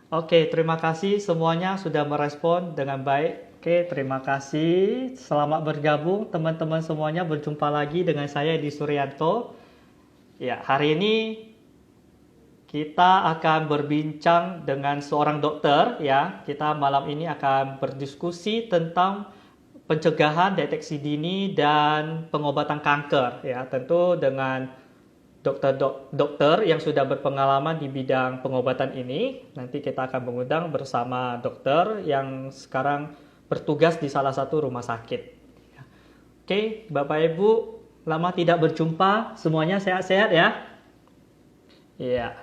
Oke, terima kasih semuanya sudah merespon dengan baik. Oke, terima kasih. Selamat bergabung teman-teman semuanya. Berjumpa lagi dengan saya di Suryanto. Ya, hari ini kita akan berbincang dengan seorang dokter ya. Kita malam ini akan berdiskusi tentang pencegahan, deteksi dini dan pengobatan kanker ya. Tentu dengan dokter yang sudah berpengalaman di bidang pengobatan ini. Nanti kita akan mengundang bersama dokter yang sekarang bertugas di salah satu rumah sakit. Oke, Bapak Ibu, lama tidak berjumpa. Semuanya sehat-sehat ya? Iya.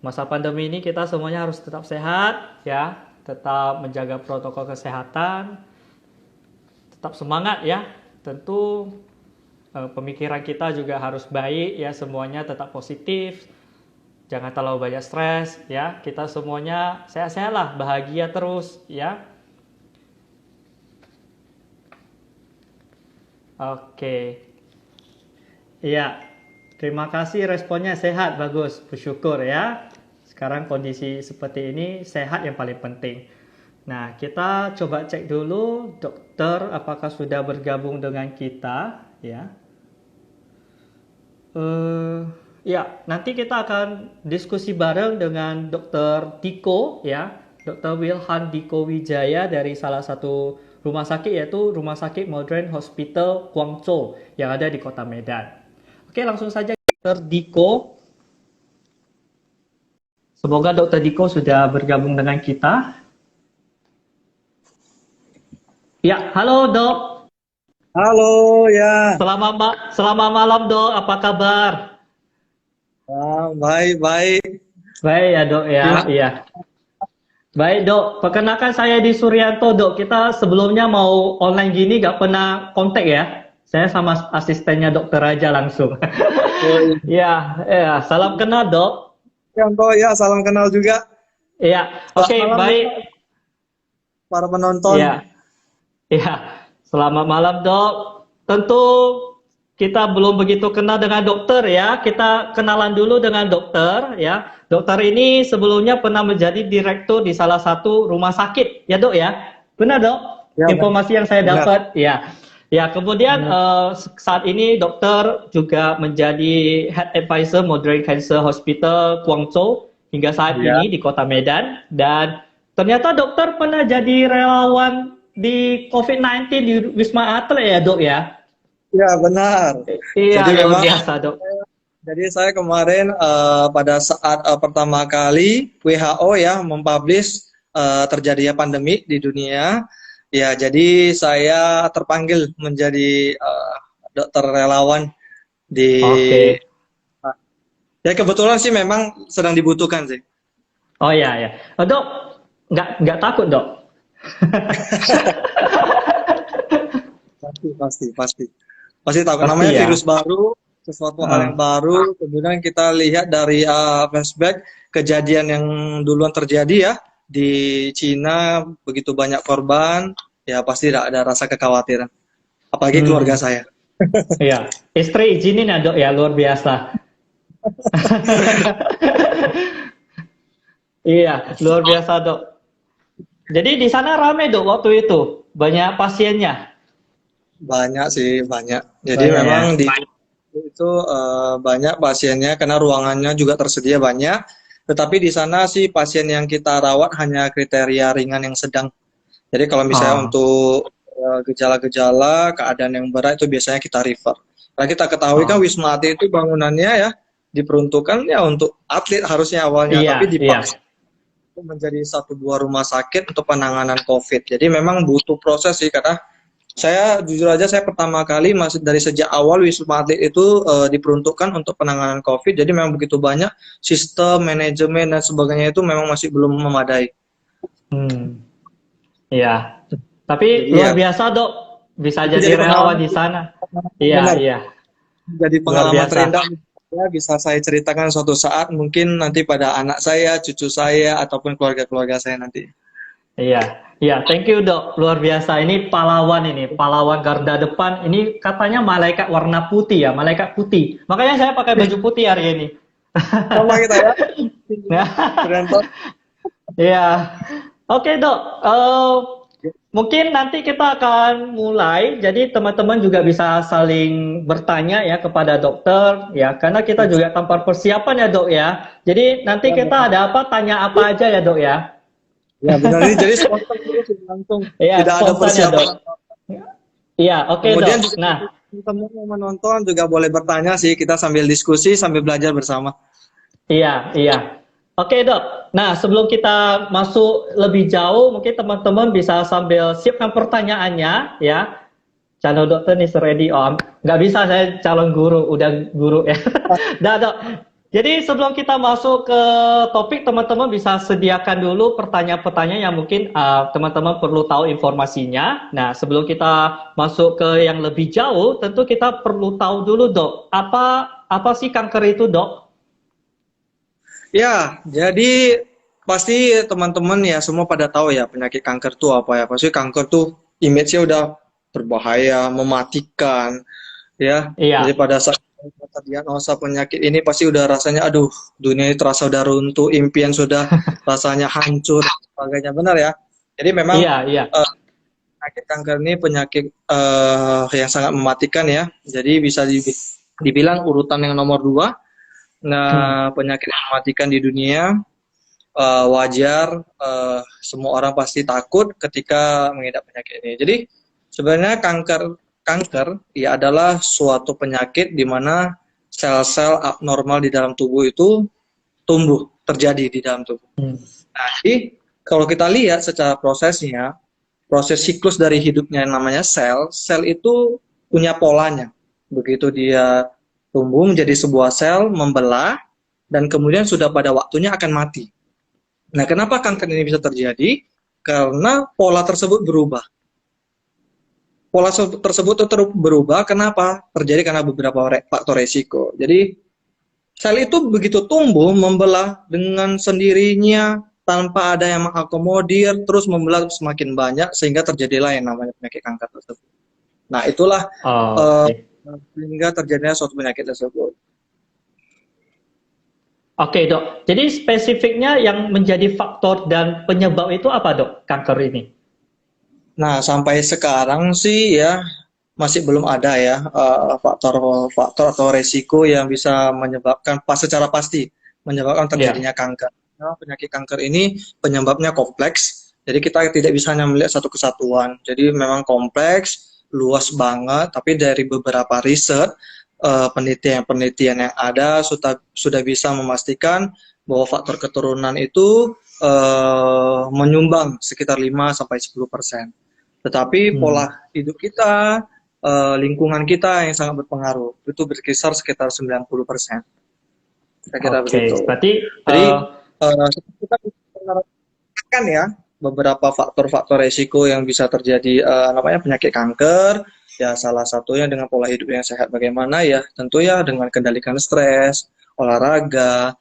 Masa pandemi ini kita semuanya harus tetap sehat ya, tetap menjaga protokol kesehatan, tetap semangat ya. Tentu pemikiran kita juga harus baik ya, semuanya tetap positif, jangan terlalu banyak stres ya, kita semuanya sehat-sehat lah, bahagia terus ya. Oke, iya, terima kasih, responnya sehat, bagus, bersyukur ya. Sekarang kondisi seperti ini sehat yang paling penting. Nah, kita coba cek dulu dokter apakah sudah bergabung dengan kita ya. Ya, nanti kita akan diskusi bareng dengan Dr. Diko ya, Dr. Wilhan Diko Wijaya dari salah satu rumah sakit, yaitu Rumah Sakit Modern Hospital Guangzhou yang ada di Kota Medan. Oke, langsung saja Dr. Diko. Semoga Dr. Diko sudah bergabung dengan kita. Ya, halo Dok. Halo ya, Selamat malam Dok, apa kabar? baik baik. Baik ya Dok ya, Gimana? iya. Baik Dok, perkenalkan saya di Suryanto Dok. Kita sebelumnya mau online gini gak pernah kontak ya. Saya sama asistennya dokter aja langsung. Ya, ya, salam kenal Dok. Yanto ya, salam kenal juga. Ya, Selamat oke, malam baik. nih para penonton. Ya, ya, selamat malam Dok. Tentu kita belum begitu kenal dengan dokter ya. Kita kenalan dulu dengan dokter ya. Dokter ini sebelumnya pernah menjadi direktur di salah satu rumah sakit ya Dok ya. Benar Dok? Ya, Informasi yang saya benar. dapat ya. Ya, kemudian Hmm. saat ini dokter juga menjadi Head Advisor Modern Cancer Hospital Guangzhou hingga saat Ya, ini di Kota Medan, dan ternyata dokter pernah jadi relawan di COVID-19 di Wisma Atlet ya Dok ya. ya benar. Iya, Jadi luar memang, biasa Dok. jadi saya kemarin pada saat pertama kali WHO ya mempublish terjadinya pandemi di dunia, ya jadi saya terpanggil menjadi dokter relawan di. Oke. Ya kebetulan sih memang sedang dibutuhkan sih. Oh iya ya. Dok, nggak takut Dok? Pasti, pasti, pasti. Pasti tahu, Pasti namanya ya. virus baru, sesuatu hal yang Ah. baru. Kemudian kita lihat dari flashback kejadian yang duluan terjadi ya di Cina, begitu banyak korban, ya pasti ada rasa kekhawatiran. Apalagi keluarga Hmm. saya. Iya. Istri izinin ya Dok ya, luar biasa. Iya, luar biasa Dok. Jadi di sana rame Dok waktu itu, banyak pasiennya. Banyak sih, banyak. Jadi Banyak ya. memang di itu banyak pasiennya karena ruangannya juga tersedia banyak. Tetapi di sana sih pasien yang kita rawat hanya kriteria ringan yang sedang. Jadi kalau misalnya Ah. untuk gejala-gejala, keadaan yang berat itu biasanya kita refer. Karena kita ketahui kan Ah. Wisma Atlet itu bangunannya ya diperuntukkan ya untuk atlet harusnya awalnya, Iya, tapi iya. dipaksa menjadi satu dua rumah sakit untuk penanganan COVID. Jadi memang butuh proses sih, karena saya jujur aja saya pertama kali masih dari sejak awal Wisma Atlet itu diperuntukkan untuk penanganan COVID. Jadi memang begitu banyak sistem manajemen dan sebagainya itu memang masih belum memadai. Hmm. Iya. Tapi Jadi luar ya biasa Dok, bisa itu jadi jadi relawan pengalaman di sana. Iya, benar. iya. Jadi Luar pengalaman biasa. terindah ya, bisa saya ceritakan suatu saat mungkin nanti pada anak saya, cucu saya ataupun keluarga-keluarga saya nanti. Iya, iya, thank you Dok, luar biasa. Ini pahlawan garda depan. Ini katanya malaikat warna putih ya, malaikat putih. Makanya saya pakai baju putih hari ini. Sama kita ya. Nah, Keren toh. Iya. Oke, Dok. Mungkin nanti kita akan mulai. Jadi teman-teman juga bisa saling bertanya ya kepada dokter ya, karena kita juga tanpa persiapan ya, Dok ya. Jadi nanti Ya, kita ada apa, tanya apa aja ya, Dok ya. ya benar ini jadi spontan terus langsung Iya, tidak ada spontan ya, persiapan. Dok. Iya, oke, Dok. Kemudian juga Nah, teman-teman yang menonton juga boleh bertanya sih, kita sambil diskusi sambil belajar bersama. iya, iya. Oke, Dok. Nah, sebelum kita masuk lebih jauh, mungkin teman-teman bisa sambil siapkan pertanyaannya ya. Calon dokter nih ready. Oh, nggak bisa, saya calon guru, udah guru ya. Dah, Dok. Jadi sebelum kita masuk ke topik, teman-teman bisa sediakan dulu pertanyaan-pertanyaan yang mungkin teman-teman perlu tahu informasinya. Nah, sebelum kita masuk ke yang lebih jauh, tentu kita perlu tahu dulu, Dok, apa sih kanker itu, Dok? Ya, jadi pasti teman-teman ya semua pada tahu ya penyakit kanker tuh apa ya. Pasti kanker tuh image-nya udah berbahaya, mematikan ya. Jadi Iya. pada saat terdiagnosa penyakit ini pasti udah rasanya aduh, dunia ini terasa udah runtuh, impian sudah rasanya hancur, sebagainya benar ya. Jadi memang Iya, iya. penyakit kanker ini penyakit yang sangat mematikan ya. Jadi bisa dibilang urutan yang nomor dua. Hmm. Nah, penyakit yang mematikan di dunia wajar, semua orang pasti takut ketika mengidap penyakit ini. Jadi sebenarnya kanker ya adalah suatu penyakit di mana sel-sel abnormal di dalam tubuh itu tumbuh terjadi di dalam tubuh. Hmm. Nah, jadi kalau kita lihat secara prosesnya, proses siklus dari hidupnya yang namanya sel, sel itu punya polanya. Begitu dia tumbuh menjadi sebuah sel, membelah, dan kemudian sudah pada waktunya akan mati. Nah, kenapa kanker ini bisa terjadi? Karena pola tersebut berubah. Pola tersebut berubah, kenapa? Terjadi karena beberapa faktor resiko. Jadi, sel itu begitu tumbuh, membelah dengan sendirinya, tanpa ada yang mengakomodir, terus membelah semakin banyak, sehingga terjadilah yang namanya penyakit kanker tersebut. Nah, itulah Oh, oke. sehingga terjadinya suatu penyakit tersebut. Oke, Dok. Jadi spesifiknya yang menjadi faktor dan penyebab itu apa, Dok, kanker ini? Nah, sampai sekarang sih ya masih belum ada ya faktor-faktor atau resiko yang bisa menyebabkan secara pasti menyebabkan Ya. terjadinya kanker. Nah, penyakit kanker ini penyebabnya kompleks, jadi kita tidak bisa hanya melihat satu kesatuan. Jadi memang kompleks, luas banget, tapi dari beberapa riset, penelitian-penelitian yang ada sudah bisa memastikan bahwa faktor keturunan itu menyumbang sekitar 5-10%. Tetapi Hmm. pola hidup kita, lingkungan kita yang sangat berpengaruh. Itu berkisar sekitar 90%. Kira-kira Oke, begitu. berarti Jadi, kita bisa mengatakan ya beberapa faktor-faktor resiko yang bisa terjadi namanya penyakit kanker. Ya, salah satunya dengan pola hidup yang sehat bagaimana ya. Tentu ya dengan kendalikan stres, olahraga,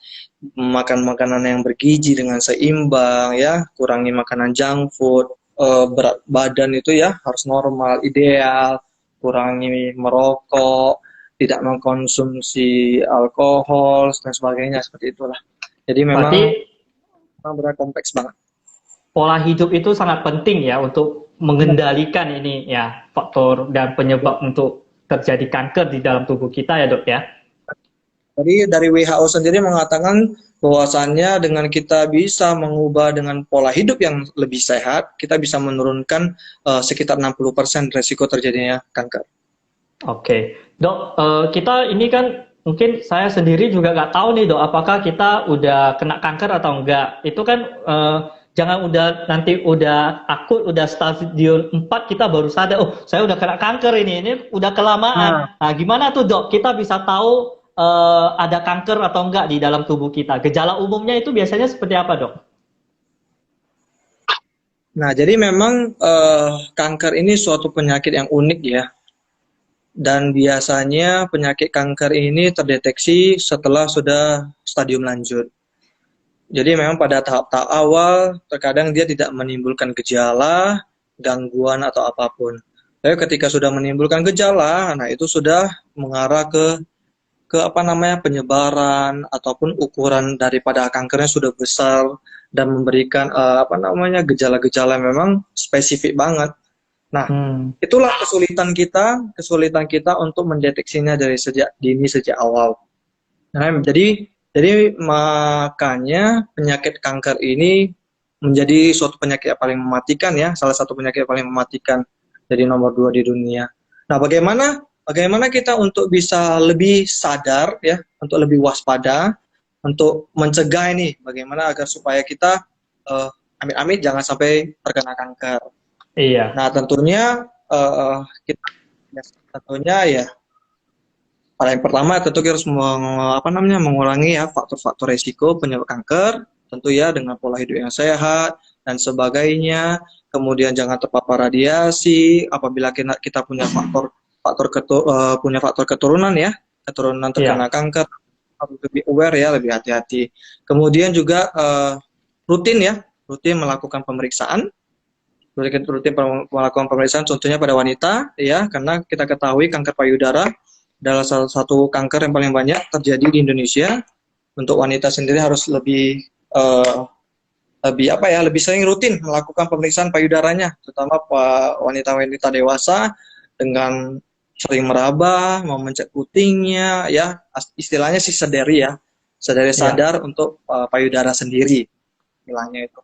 makan makanan yang bergizi dengan seimbang ya, kurangi makanan junk food, berat badan itu ya harus normal, ideal, kurangi merokok, tidak mengkonsumsi alkohol dan sebagainya seperti itulah. Jadi berarti memang benar kompleks banget. pola hidup itu sangat penting ya untuk mengendalikan ini ya faktor dan penyebab untuk terjadi kanker di dalam tubuh kita ya, Dok ya. Jadi dari WHO sendiri mengatakan bahwasannya dengan kita bisa mengubah dengan pola hidup yang lebih sehat, kita bisa menurunkan sekitar 60% resiko terjadinya kanker. Oke, Dok, kita ini kan mungkin saya sendiri juga nggak tahu nih, Dok, apakah kita udah kena kanker atau enggak. Itu kan jangan udah nanti udah akut, udah stadium 4 kita baru sadar, oh saya udah kena kanker ini udah kelamaan. Nah, Nah, gimana tuh, Dok? Kita bisa tahu ada kanker atau enggak di dalam tubuh kita. Gejala umumnya itu biasanya seperti apa, Dok? nah, jadi memang kanker ini suatu penyakit yang unik ya. Dan biasanya penyakit kanker ini terdeteksi setelah sudah stadium lanjut. Jadi memang pada tahap-tahap awal terkadang dia tidak menimbulkan gejala, gangguan atau apapun. Tapi ketika sudah menimbulkan gejala, nah itu sudah mengarah ke apa namanya penyebaran ataupun ukuran daripada kankernya sudah besar dan memberikan gejala-gejala yang memang spesifik banget. Nah, itulah kesulitan kita untuk mendeteksinya dari sejak dini, sejak awal. Nah, jadi makanya penyakit kanker ini menjadi suatu penyakit yang paling mematikan ya, salah satu penyakit yang paling mematikan, jadi nomor 2 di dunia. Nah, bagaimana kita untuk bisa lebih sadar ya, untuk lebih waspada, untuk mencegah ini, bagaimana agar supaya kita amit-amit jangan sampai terkena kanker. Iya. Nah, kita tentunya ya paling pertama tentu kita harus mengurangi ya faktor-faktor resiko penyebab kanker, tentu ya dengan pola hidup yang sehat dan sebagainya. Kemudian jangan terpapar radiasi. Apabila kita punya faktor keturunan ya, keturunan terkena kanker, harus lebih aware ya, lebih hati-hati. Kemudian juga rutin melakukan pemeriksaan. Rutin melakukan pemeriksaan contohnya pada wanita ya, karena kita ketahui kanker payudara adalah salah satu kanker yang paling banyak terjadi di Indonesia. Untuk wanita sendiri harus lebih sering rutin melakukan pemeriksaan payudaranya, terutama wanita-wanita dewasa, dengan sering meraba, memencet putingnya ya, istilahnya sih sadari sadar untuk payudara sendiri, istilahnya itu.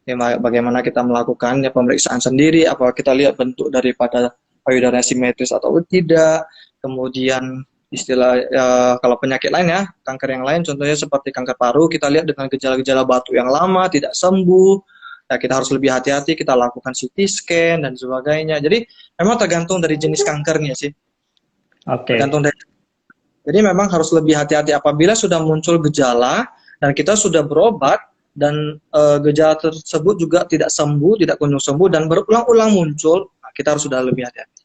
Ya, bagaimana kita melakukan pemeriksaan sendiri, apakah kita lihat bentuk daripada payudara simetris atau tidak. Kemudian kalau penyakit lain ya, kanker yang lain contohnya seperti kanker paru, kita lihat dengan gejala-gejala batuk yang lama tidak sembuh, ya kita harus lebih hati-hati, kita lakukan CT scan dan sebagainya. Jadi memang tergantung dari jenis kankernya sih. Jadi memang harus lebih hati-hati apabila sudah muncul gejala dan kita sudah berobat dan gejala tersebut juga tidak sembuh, tidak kunjung sembuh dan berulang-ulang muncul, kita harus sudah lebih hati-hati.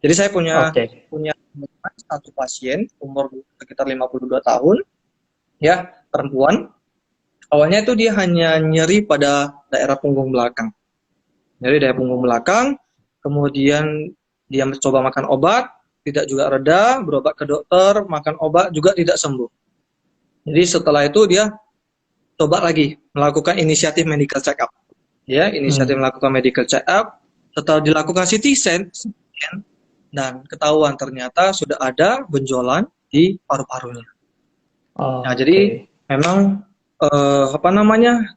Jadi saya punya satu pasien umur sekitar 52 tahun, ya, perempuan. Awalnya itu dia hanya nyeri pada daerah punggung belakang. Nyeri daerah punggung belakang, kemudian dia mencoba makan obat, tidak juga reda, berobat ke dokter, makan obat juga tidak sembuh. Jadi setelah itu dia coba lagi melakukan inisiatif medical check up. Ya, inisiatif melakukan medical check up. Setelah dilakukan CT scan, dan ketahuan ternyata sudah ada benjolan di paru-parunya. Nah, jadi memang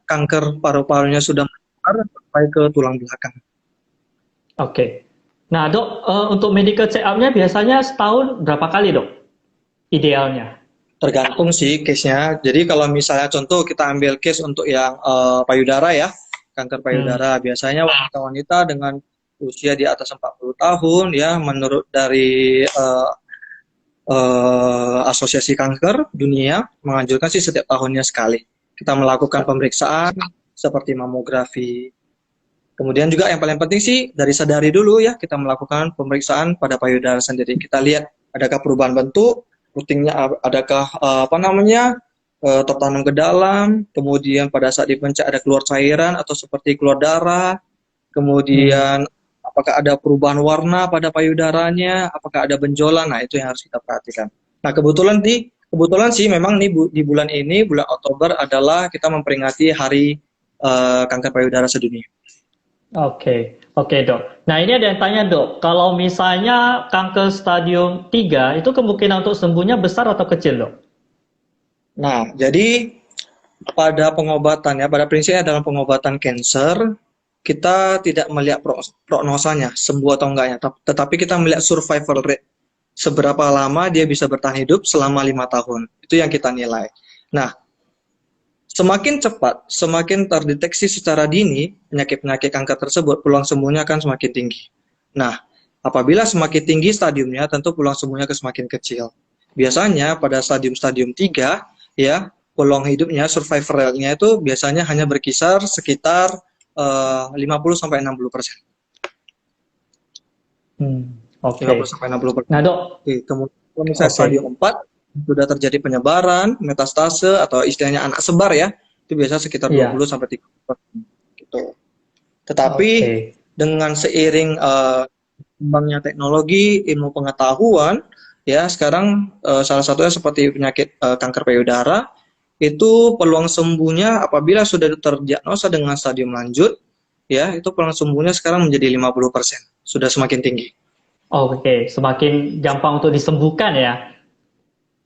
kanker paru-parunya sudah menyebar sampai ke tulang belakang. Nah, Dok, untuk medical check up-nya biasanya setahun berapa kali, Dok? Idealnya? Tergantung sih case-nya. Jadi kalau misalnya contoh kita ambil case untuk yang payudara ya, kanker payudara, biasanya wanita-wanita dengan usia di atas 40 tahun ya, menurut dari Asosiasi Kanker Dunia menganjurkan sih setiap tahunnya sekali kita melakukan pemeriksaan seperti mamografi. Kemudian juga yang paling penting sih dari sadari dulu ya, kita melakukan pemeriksaan pada payudara sendiri. Kita lihat adakah perubahan bentuk, putingnya adakah tertanam ke dalam, kemudian pada saat dipencet ada keluar cairan atau seperti keluar darah, kemudian apakah ada perubahan warna pada payudaranya, apakah ada benjolan, nah itu yang harus kita perhatikan. Nah kebetulan sih memang nih di bulan ini, bulan Oktober adalah kita memperingati Hari Kanker Payudara Sedunia. Oke, Dok. Nah ini ada yang tanya, Dok, kalau misalnya kanker stadium 3 itu kemungkinan untuk sembuhnya besar atau kecil, Dok? Nah, jadi pada pengobatan ya, pada prinsipnya dalam pengobatan kanker, kita tidak melihat prognosanya, sembuh atau enggaknya, tetapi kita melihat survival rate. Seberapa lama dia bisa bertahan hidup selama 5 tahun. Itu yang kita nilai. Nah, semakin cepat, semakin terdeteksi secara dini penyakit-penyakit kanker tersebut, peluang sembuhnya akan semakin tinggi. Nah, apabila semakin tinggi stadiumnya, tentu peluang sembuhnya semakin kecil. Biasanya pada stadium-stadium 3, ya, peluang hidupnya, survival rate-nya itu biasanya hanya berkisar sekitar 50-60%. 50-60%. Nah, Dok. Kemudian kalau misalnya stadium 4 sudah terjadi penyebaran, metastase atau istilahnya anak sebar ya, itu biasa sekitar 20-30%. Gitu. Tetapi dengan seiring kembangnya teknologi, ilmu pengetahuan, ya sekarang salah satunya seperti penyakit kanker payudara, itu peluang sembuhnya apabila sudah terdiagnosa dengan stadium lanjut, ya, itu peluang sembuhnya sekarang menjadi 50%, sudah semakin tinggi. Oke, semakin gampang untuk disembuhkan ya.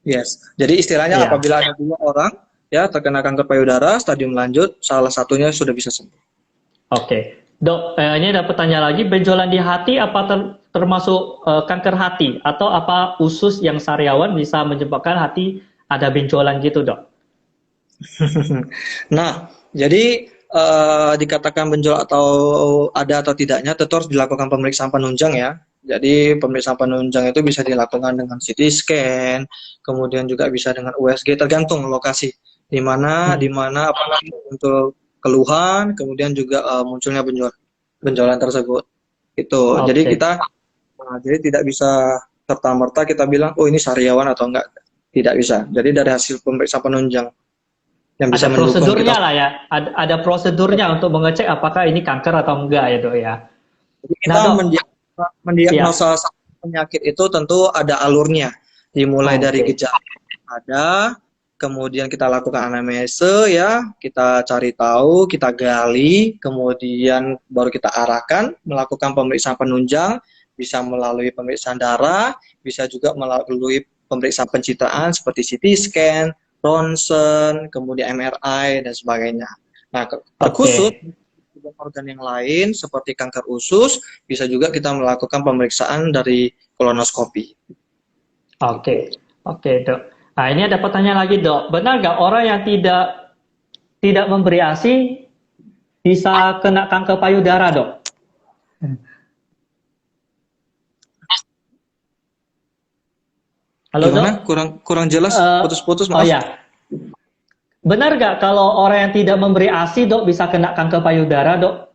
Yes. Jadi istilahnya Iya. apabila ada 2 orang ya terkena kanker payudara stadium lanjut, salah satunya sudah bisa sembuh. Oke. Dok, ini ada pertanyaan lagi, benjolan di hati apa termasuk kanker hati atau apa usus yang sariawan bisa menyebabkan hati ada benjolan gitu, Dok? Nah, jadi dikatakan benjol atau ada atau tidaknya tentu harus dilakukan pemeriksaan penunjang ya. Jadi pemeriksaan penunjang itu bisa dilakukan dengan CT scan, kemudian juga bisa dengan USG, tergantung lokasi di mana apakah untuk keluhan, kemudian juga munculnya benjolan tersebut. Itu. Jadi Oke. jadi tidak bisa serta-merta kita bilang oh ini sariawan atau enggak. Tidak bisa. Jadi dari hasil pemeriksaan penunjang yang bisa Ada mendukung kita. prosedurnya lah ya. Ada prosedurnya untuk mengecek apakah ini kanker atau enggak ya, Dok ya. Jadi Nah, kita Dok, ya. mendiagnosa penyakit itu tentu ada alurnya, dimulai dari Oke. gejala ada, kemudian kita lakukan anamnese ya, kita cari tahu, kita gali, kemudian baru kita arahkan melakukan pemeriksaan penunjang, bisa melalui pemeriksaan darah, bisa juga melalui pemeriksaan pencitraan seperti CT scan, ronsen, kemudian MRI dan sebagainya. Nah, terkhusus Oke. organ yang lain seperti kanker usus bisa juga kita melakukan pemeriksaan dari kolonoskopi. Oke. Gitu. Oke, Dok. Nah, ini ada pertanyaan lagi, Dok. Benar nggak orang yang tidak memberi ASI bisa kena kanker payudara, Dok? Halo, Dok? Gimana? Kurang jelas, Eh, putus-putus, oh maaf. ya, benar nggak kalau orang yang tidak memberi ASI, Dok, bisa kena kanker payudara, Dok?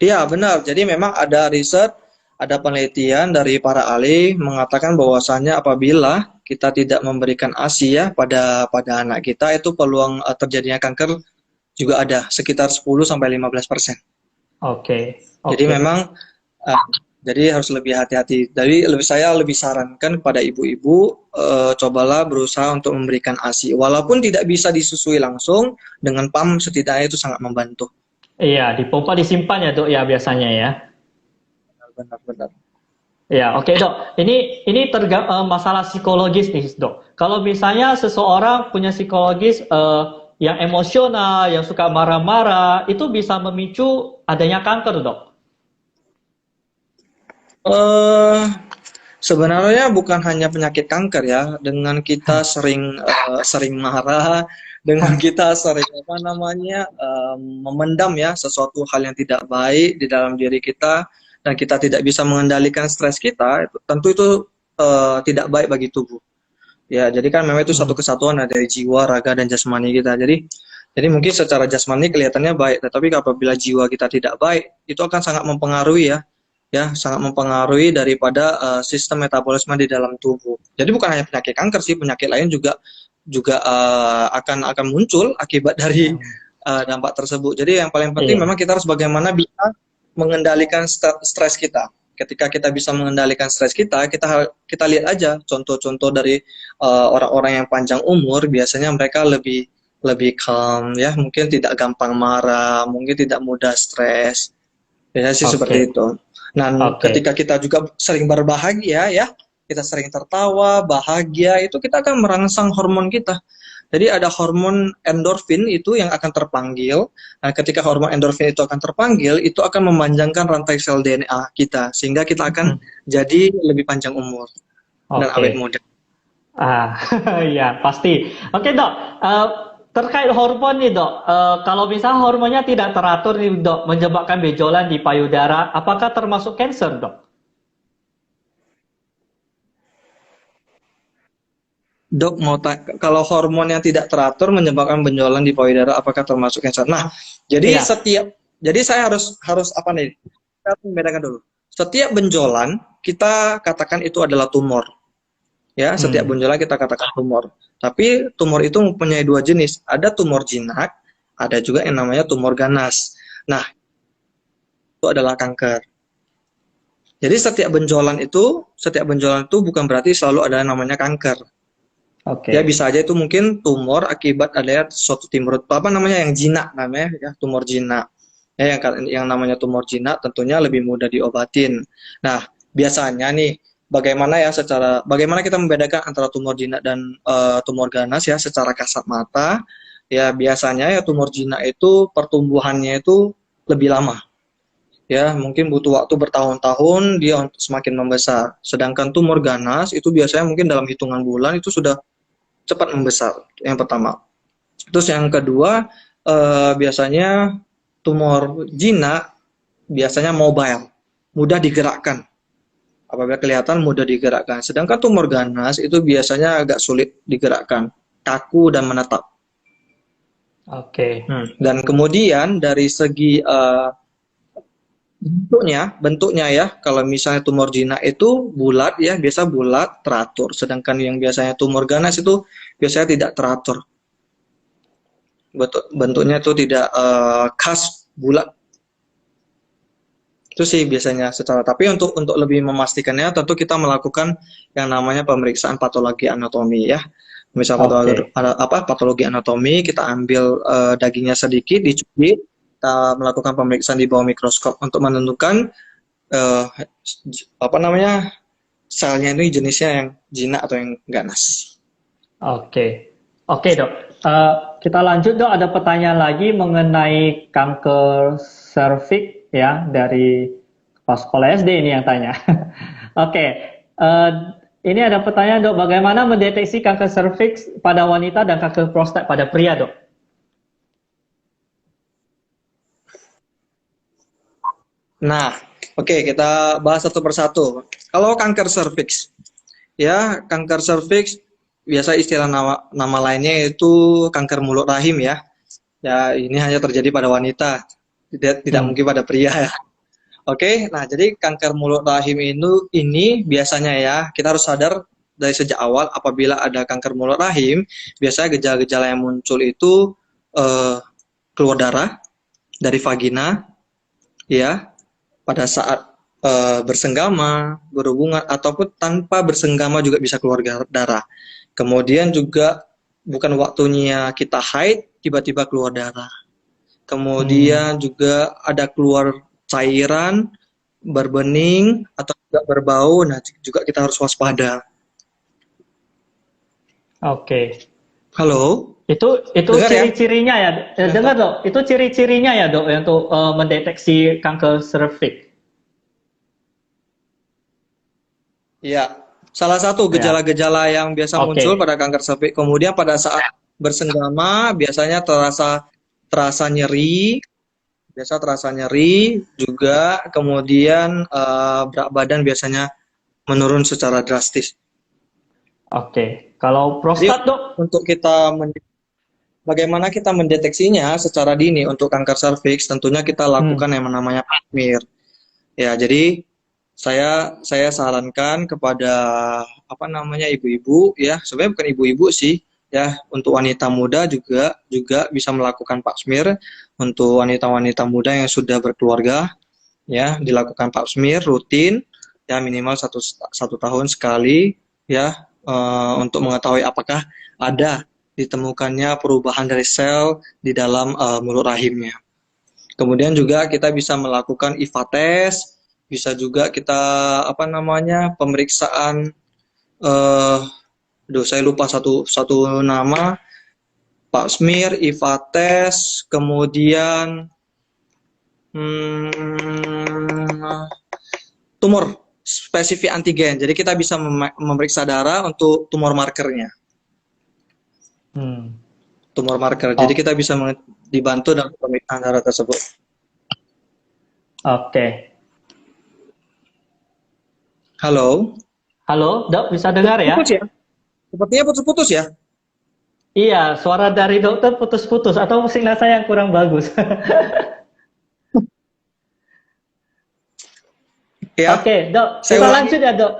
Iya, benar. Jadi memang ada riset, ada penelitian dari para ahli mengatakan bahwasannya apabila kita tidak memberikan ASI ya pada anak kita itu peluang terjadinya kanker juga ada sekitar 10 sampai 15%. Oke. Jadi Oke. memang jadi harus lebih hati-hati. Jadi saya lebih sarankan kepada ibu-ibu cobalah berusaha untuk memberikan ASI. Walaupun tidak bisa disusui langsung, dengan PAM setidaknya itu sangat membantu. Iya, dipompa disimpan ya, Dok, ya biasanya ya. Benar-benar. Ya, oke, Dok. Ini masalah psikologis nih, Dok. Kalau misalnya seseorang punya psikologis yang emosional, yang suka marah-marah, itu bisa memicu adanya kanker, Dok. Eh Sebenarnya bukan hanya penyakit kanker ya, dengan kita sering marah, dengan kita sering memendam ya sesuatu hal yang tidak baik di dalam diri kita dan kita tidak bisa mengendalikan stres kita, tentu itu tidak baik bagi tubuh. Ya, jadi kan memang itu satu kesatuan dari jiwa, raga dan jasmani kita. Jadi mungkin secara jasmani kelihatannya baik, tetapi apabila jiwa kita tidak baik, itu akan sangat mempengaruhi sangat mempengaruhi daripada sistem metabolisme di dalam tubuh. Jadi bukan hanya penyakit kanker sih, penyakit lain juga akan muncul akibat dari dampak tersebut. Jadi yang paling penting Iya. memang kita harus bagaimana bisa mengendalikan stres kita. Ketika kita bisa mengendalikan stres kita lihat aja contoh-contoh dari orang-orang yang panjang umur, biasanya mereka lebih calm ya, mungkin tidak gampang marah, mungkin tidak mudah stres. Biasanya sih seperti Oke. itu. Nah, Oke. ketika kita juga sering berbahagia ya, kita sering tertawa, bahagia, itu kita akan merangsang hormon kita. Jadi ada hormon endorfin itu yang akan terpanggil. Nah, ketika hormon endorfin itu akan terpanggil, itu akan memanjangkan rantai sel DNA kita, sehingga kita akan jadi lebih panjang umur dan awet Oke. muda. Ya pasti. Oke, Dok. Terkait hormon nih, Dok. Kalau misalnya hormonnya tidak teratur nih, Dok, menyebabkan benjolan di payudara, apakah termasuk cancer, Dok? Dok, kalau hormon yang tidak teratur menyebabkan benjolan di payudara, apakah termasuk cancer? Nah, jadi Iya. jadi saya harus apa nih? Kita harus membedakan dulu. Setiap benjolan kita katakan itu adalah tumor. Ya, setiap benjolan kita katakan tumor. Tapi tumor itu mempunyai 2 jenis. Ada tumor jinak, ada juga yang namanya tumor ganas. Nah, itu adalah kanker. Jadi setiap benjolan itu bukan berarti selalu ada namanya kanker. Oke. Ya bisa aja itu mungkin tumor akibat adanya suatu tumor apa namanya yang jinak namanya ya tumor jinak. Ya yang namanya tumor jinak tentunya lebih mudah diobatin. Nah, biasanya nih bagaimana kita membedakan antara tumor jinak dan tumor ganas ya secara kasat mata. Ya biasanya ya tumor jinak itu pertumbuhannya itu lebih lama. Ya, mungkin butuh waktu bertahun-tahun dia untuk semakin membesar. Sedangkan tumor ganas itu biasanya mungkin dalam hitungan bulan itu sudah cepat membesar. Yang pertama. Terus yang kedua, biasanya tumor jinak biasanya mobile, mudah digerakkan. Apabila kelihatan mudah digerakkan. Sedangkan tumor ganas itu biasanya agak sulit digerakkan, kaku dan menetap. Oke. Dan kemudian dari segi bentuknya ya, kalau misalnya tumor jinak itu bulat ya, biasa bulat teratur. Sedangkan yang biasanya tumor ganas itu biasanya tidak teratur. Bentuknya itu tidak khas bulat. Itu sih biasanya secara. Tapi untuk lebih memastikannya tentu kita melakukan yang namanya pemeriksaan patologi anatomi ya. Misal Oke. patologi anatomi, kita ambil dagingnya sedikit, dicubit, kita melakukan pemeriksaan di bawah mikroskop untuk menentukan eh, apa namanya selnya ini jenisnya yang jinak atau yang ganas. Oke. Oke, Dok. Eh, kita lanjut, Dok. Ada pertanyaan lagi mengenai kanker serviks ya dari pas sekolah SD ini yang tanya. Oke. Eh, ini ada pertanyaan, Dok. Bagaimana mendeteksi kanker serviks pada wanita dan kanker prostat pada pria, Dok? Nah, oke, kita bahas satu persatu. Kalau kanker serviks, ya kanker serviks biasa istilah nama lainnya itu kanker mulut rahim ya. Ya ini hanya terjadi pada wanita, tidak Hmm. mungkin pada pria ya. Oke, nah jadi kanker mulut rahim ini biasanya ya kita harus sadar dari sejak awal apabila ada kanker mulut rahim, biasanya gejala-gejala yang muncul itu eh, keluar darah dari vagina, ya pada saat bersenggama, berhubungan ataupun tanpa bersenggama juga bisa keluar darah. Kemudian juga bukan waktunya kita haid tiba-tiba keluar darah. Hmm. Kemudian juga ada keluar cairan berbening atau juga berbau. Nah, juga kita harus waspada. Oke. Halo, Itu dengar ya? ciri-cirinya ya. Dengar, Dok. Itu ciri-cirinya ya, Dok, untuk mendeteksi kanker serviks. Iya. Salah satu Ya. gejala-gejala yang biasa muncul Oke. pada kanker serviks. Kemudian pada saat bersenggama biasanya terasa terasa nyeri, biasa terasa nyeri juga. Kemudian berat badan biasanya menurun secara drastis. Oke. Kalau Jadi prostat, Dok? untuk bagaimana kita mendeteksinya secara dini untuk kanker serviks, tentunya kita Hmm. lakukan yang namanya pap smear. Ya, jadi saya sarankan kepada apa namanya ibu-ibu ya, sebenarnya bukan ibu-ibu sih ya, untuk wanita muda juga juga bisa melakukan pap smear. Untuk wanita-wanita muda yang sudah berkeluarga ya, dilakukan pap smear rutin ya minimal satu tahun sekali ya, untuk mengetahui apakah ada ditemukannya perubahan dari sel di dalam mulut rahimnya. Kemudian juga kita bisa melakukan IVA test, bisa juga kita apa namanya pemeriksaan saya lupa satu satu nama, Pak Smear, IVA test, kemudian hmm, tumor spesifik antigen. Jadi kita bisa memeriksa darah untuk tumor markernya, Hmm. tumor marker. Jadi Oh, kita bisa dibantu dalam pemeriksaan darah tersebut. oke. Halo, Halo, Dok, bisa dengar putus ya? ya? Sepertinya putus-putus ya? Iya, suara dari dokter putus-putus atau sinyal saya yang kurang bagus. Ya, Oke, Dok, saya kita ulangi. lanjut ya, Dok.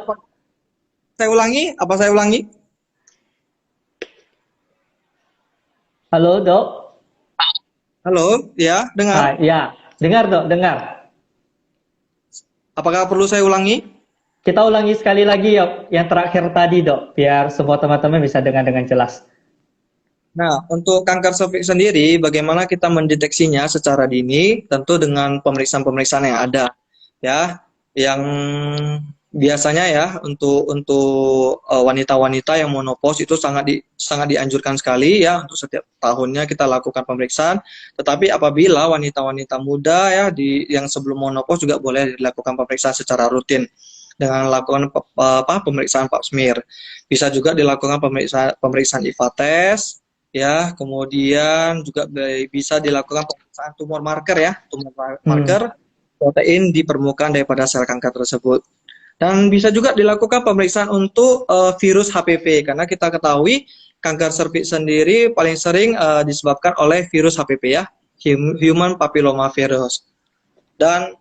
Saya ulangi, apa saya ulangi? Halo, Dok. Halo, ya, dengar. Ya, dengar, Dok, dengar. Apakah perlu saya ulangi? kita ulangi sekali lagi ya, yang terakhir tadi dok, biar semua teman-teman bisa dengar dengan jelas. Nah, untuk kanker serviks sendiri, bagaimana kita mendeteksinya secara dini? Tentu dengan pemeriksaan-pemeriksaan yang ada, ya. Yang biasanya ya untuk wanita-wanita yang menopause itu sangat dianjurkan sekali ya untuk setiap tahunnya kita lakukan pemeriksaan. Tetapi apabila wanita-wanita muda ya yang sebelum menopause juga boleh dilakukan pemeriksaan secara rutin dengan melakukan pemeriksaan pap smear. Bisa juga dilakukan pemeriksaan IVA test ya, kemudian juga bisa dilakukan pemeriksaan tumor marker ya, tumor marker protein di permukaan daripada sel kanker tersebut. Dan bisa juga dilakukan pemeriksaan untuk virus HPV karena kita ketahui kanker serviks sendiri paling sering disebabkan oleh virus HPV ya, Human Papilloma Virus. Dan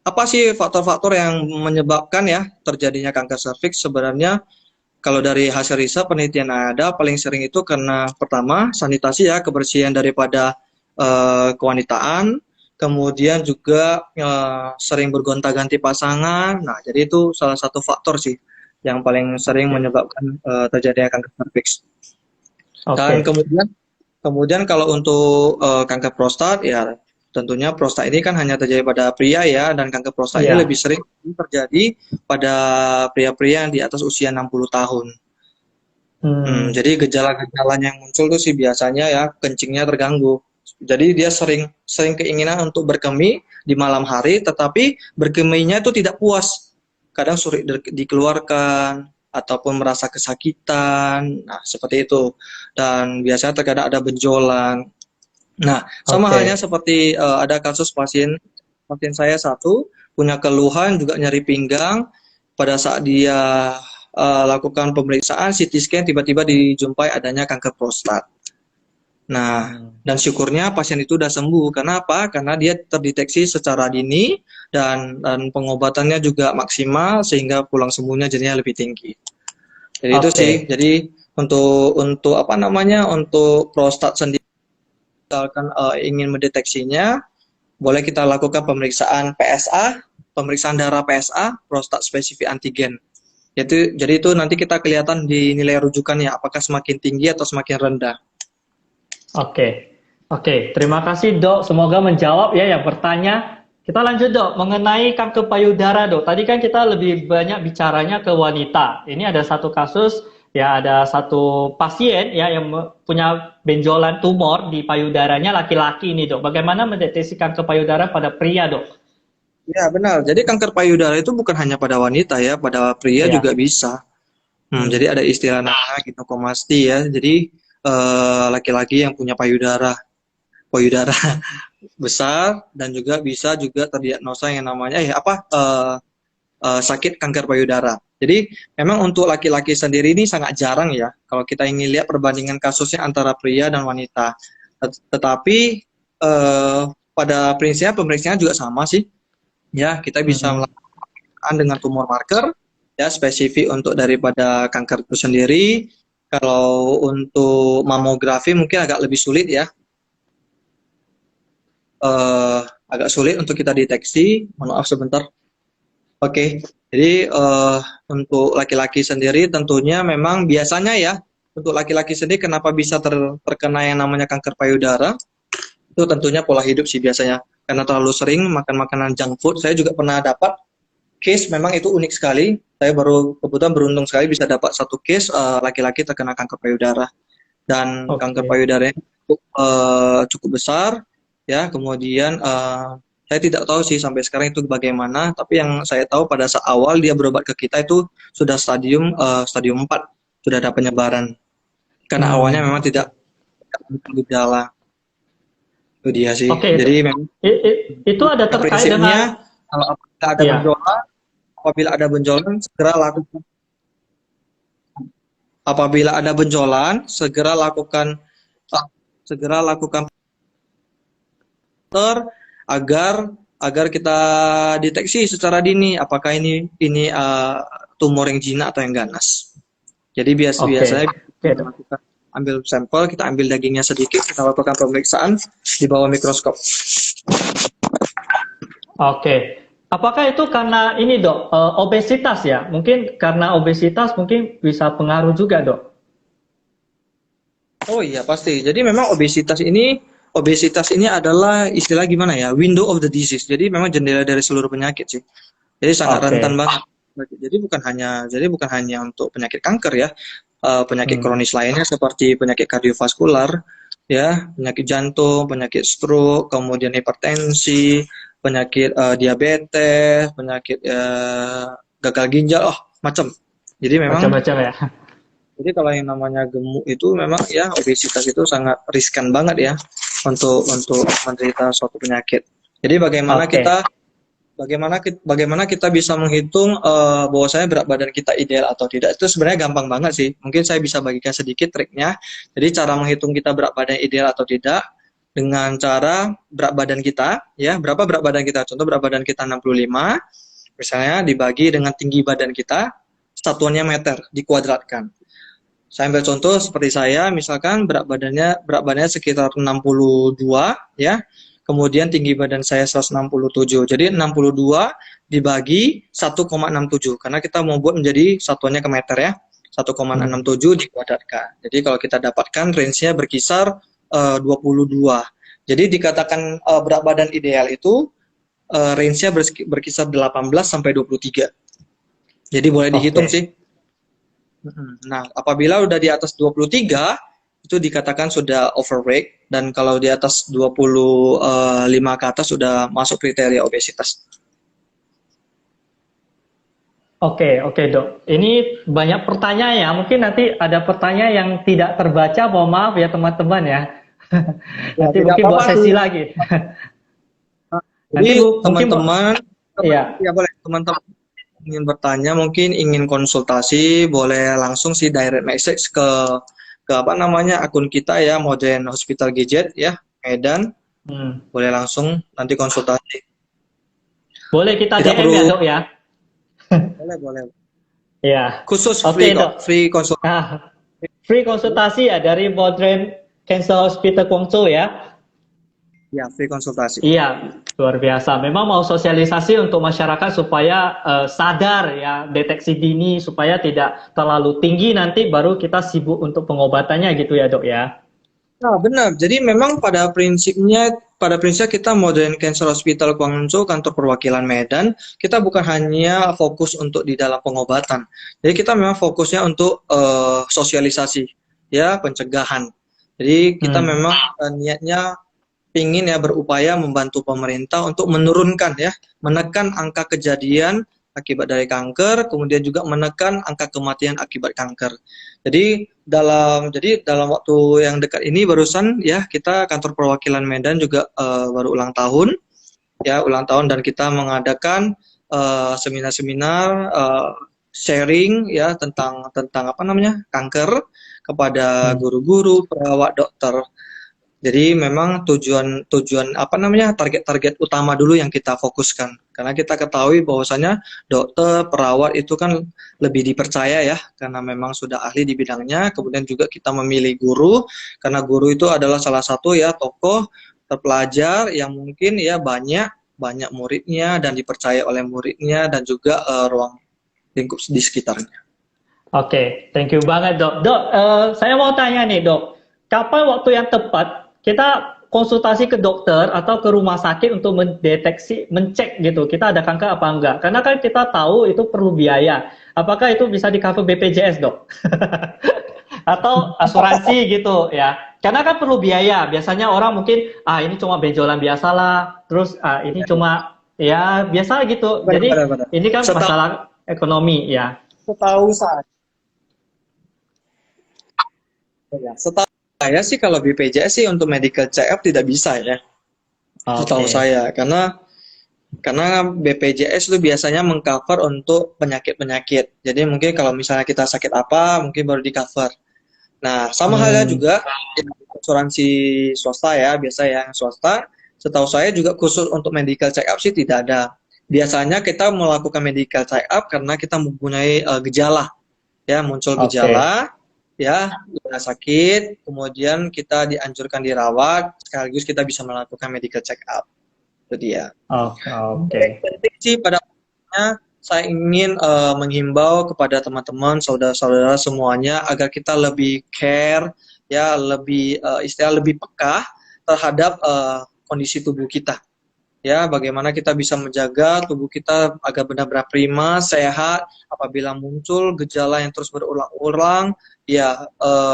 apa sih faktor-faktor yang menyebabkan ya terjadinya kanker serviks? Sebenarnya kalau dari hasil riset penelitian yang ada paling sering itu karena pertama sanitasi ya, kebersihan daripada kewanitaan. Kemudian juga sering bergonta-ganti pasangan. Nah, jadi itu salah satu faktor sih yang paling sering menyebabkan terjadinya kanker serviks. Dan kemudian kalau untuk kanker prostat ya tentunya prostat ini kan hanya terjadi pada pria ya, dan kanker prostat ini lebih sering terjadi pada pria-pria yang di atas usia 60 tahun. Jadi gejala-gejalanya yang muncul tuh sih biasanya ya kencingnya terganggu. Jadi dia sering keinginan untuk berkemih di malam hari, tetapi berkemihnya itu tidak puas. Kadang sulit dikeluarkan ataupun merasa kesakitan. Nah, seperti itu. Dan biasanya terkadang ada benjolan. Nah, sama halnya seperti ada kasus pasien saya satu punya keluhan juga nyeri pinggang. Pada saat dia lakukan pemeriksaan CT scan tiba-tiba dijumpai adanya kanker prostat. Nah, dan syukurnya pasien itu sudah sembuh. Kenapa? Karena dia terdeteksi secara dini dan pengobatannya juga maksimal sehingga pulang sembuhnya jadinya lebih tinggi. Jadi itu sih. Jadi untuk apa namanya? Untuk prostat sendiri misalkan ingin mendeteksinya, boleh kita lakukan pemeriksaan PSA, pemeriksaan darah PSA, prostat spesifik antigen. Jadi itu nanti kita kelihatan di nilai rujukannya apakah semakin tinggi atau semakin rendah. Oke, terima kasih dok. Semoga menjawab ya yang bertanya. Kita lanjut dok, mengenai kanker payudara dok. Tadi kan kita lebih banyak bicaranya ke wanita. Ini ada satu kasus ya, ada satu pasien ya yang punya benjolan tumor di payudaranya, laki-laki ini dok. Bagaimana mendeteksi kanker payudara pada pria dok? Ya benar. Jadi kanker payudara itu bukan hanya pada wanita ya, pada pria juga bisa. Jadi ada istilah namanya ginekomasti ya. Jadi laki-laki yang punya payudara besar dan juga bisa juga terdiagnosa yang namanya sakit kanker payudara. Jadi memang untuk laki-laki sendiri ini sangat jarang ya kalau kita ingin lihat perbandingan kasusnya antara pria dan wanita. Tetapi pada prinsipnya pemeriksaan juga sama sih. Ya, kita bisa melakukan dengan tumor marker ya spesifik untuk daripada kanker itu sendiri. Kalau untuk mamografi mungkin agak lebih sulit ya. Agak sulit untuk kita deteksi. Mohon maaf sebentar. Oke. Jadi untuk laki-laki sendiri tentunya memang biasanya ya untuk laki-laki sendiri kenapa bisa terkena yang namanya kanker payudara itu tentunya pola hidup sih biasanya karena terlalu sering makan makanan junk food. Saya juga pernah dapat case memang itu unik sekali. Saya kebetulan beruntung sekali bisa dapat satu case laki-laki terkena kanker payudara dan kanker payudaranya cukup besar ya. Kemudian saya tidak tahu sih sampai sekarang itu bagaimana, tapi yang saya tahu pada saat awal dia berobat ke kita itu sudah stadium 4, sudah ada penyebaran. Karena awalnya memang tidak gejala. Itu dia sih. Jadi memang itu ada terkait dengan kalau apabila ada benjolan segera lakukan. Apabila ada benjolan segera lakukan agar kita deteksi secara dini apakah ini tumor yang jinak atau yang ganas. Jadi biasanya kita ambil sampel, kita ambil dagingnya sedikit, kita lakukan pemeriksaan di bawah mikroskop. Oke. Apakah itu karena ini dok, obesitas ya? Mungkin karena obesitas mungkin bisa pengaruh juga dok. Oh iya pasti. Jadi memang obesitas ini adalah istilah gimana ya? Window of the disease. Jadi memang jendela dari seluruh penyakit sih. Jadi sangat rentan Oke. banget. Jadi bukan hanya untuk penyakit kanker ya. Penyakit Hmm. kronis lainnya seperti penyakit kardiovaskular, ya, penyakit jantung, penyakit stroke, kemudian hipertensi, penyakit diabetes, penyakit gagal ginjal, oh macam. Jadi memang Macam-macam ya. Jadi kalau yang namanya gemuk itu memang ya obesitas itu sangat riskan banget ya untuk menderita suatu penyakit. Jadi Oke. bagaimana kita bisa menghitung bahwasanya berat badan kita ideal atau tidak itu sebenarnya gampang banget sih. Mungkin saya bisa bagikan sedikit triknya. Jadi cara menghitung kita berat badan ideal atau tidak dengan cara berat badan kita ya, berapa berat badan kita? Contoh berat badan kita 65 misalnya dibagi dengan tinggi badan kita, satuannya meter dikuadratkan. Saya ambil contoh seperti saya, misalkan berat badannya sekitar 62 ya. Kemudian tinggi badan saya 167. Jadi 62 dibagi 1,67 karena kita mau buat menjadi satuannya ke meter ya. Hmm. 1,67 dikuadratkan. Jadi kalau kita dapatkan range-nya berkisar 22. Jadi dikatakan berat badan ideal itu range-nya berkisar 18 sampai 23. Jadi boleh dihitung Oke. sih. Nah, apabila udah di atas 23, itu dikatakan sudah overweight, dan kalau di atas 25 ke atas sudah masuk kriteria obesitas. Oke, oke dok. Ini banyak pertanyaan ya. Mungkin nanti ada pertanyaan yang tidak terbaca. Mohon maaf ya teman-teman ya. Ya, Nanti tidak mungkin apa-apa buat tuh. sesi lagi. Jadi Nanti mungkin teman-teman, ya. ya boleh, teman-teman ingin bertanya, mungkin ingin konsultasi, boleh langsung sih direct message ke apa namanya akun kita ya, Modern Hospital Gadget ya, Medan. Hmm. Boleh langsung nanti konsultasi. Boleh kita Tidak DM ya perlu, dok ya. boleh, boleh. Ya. Khusus free Oke kok, dok. free konsultasi. Nah, free konsultasi ya dari Modern Cancer Hospital Guangzhou ya. Ya, free konsultasi. Iya, luar biasa. Memang mau sosialisasi untuk masyarakat supaya sadar ya deteksi dini supaya tidak terlalu tinggi nanti baru kita sibuk untuk pengobatannya gitu ya dok ya. Nah, benar. Jadi memang pada prinsipnya kita Modern Cancer Hospital Guangzhou, kantor perwakilan Medan, kita bukan hanya fokus untuk di dalam pengobatan. Jadi kita memang fokusnya untuk sosialisasi, ya, pencegahan. Jadi kita Hmm. memang niatnya ingin ya berupaya membantu pemerintah untuk menurunkan ya, menekan angka kejadian akibat dari kanker, kemudian juga menekan angka kematian akibat kanker. Jadi dalam waktu yang dekat ini barusan ya kita kantor perwakilan Medan juga baru ulang tahun dan kita mengadakan seminar-seminar sharing ya tentang tentang apa namanya kanker kepada Hmm. guru-guru, perawat, dokter. Jadi memang tujuan tujuan apa namanya target-target utama dulu yang kita fokuskan karena kita ketahui bahwasanya dokter perawat itu kan lebih dipercaya ya karena memang sudah ahli di bidangnya. Kemudian juga kita memilih guru karena guru itu adalah salah satu ya tokoh terpelajar yang mungkin ya banyak banyak muridnya dan dipercaya oleh muridnya dan juga ruang lingkup di sekitarnya. Oke, thank you banget dok. Dok, saya mau tanya nih dok, kapan waktu yang tepat kita konsultasi ke dokter atau ke rumah sakit untuk mendeteksi, mencek gitu, kita ada kanker apa enggak? Karena kan kita tahu itu perlu biaya. Apakah itu bisa di cover BPJS dok? Atau asuransi gitu ya? Karena kan perlu biaya. Biasanya orang mungkin, ini cuma benjolan biasa lah, terus ini cuma ya biasa gitu. Jadi Benar-benar. ini kan Setahu, masalah ekonomi ya. setahu saya Ya, setahu saya sih kalau BPJS sih untuk medical check up tidak bisa ya, setahu Oke. saya. Karena BPJS itu biasanya mengcover untuk penyakit-penyakit. Jadi mungkin kalau misalnya kita sakit apa, mungkin baru di cover. Nah, sama halnya Hmm. juga asuransi swasta ya, biasa ya, yang swasta. Setahu saya juga khusus untuk medical check up sih tidak ada. Biasanya kita melakukan medical check up karena kita mempunyai gejala, ya muncul Oke. gejala, ya kita sakit, kemudian kita dianjurkan dirawat, sekaligus kita bisa melakukan medical check up. Itu dia. Oh, oke. Penting sih pada akhirnya saya ingin menghimbau kepada teman-teman, saudara-saudara semuanya agar kita lebih care, ya lebih istilah lebih peka terhadap kondisi tubuh kita. Ya, bagaimana kita bisa menjaga tubuh kita agar benar-benar prima, sehat. Apabila muncul gejala yang terus berulang-ulang, ya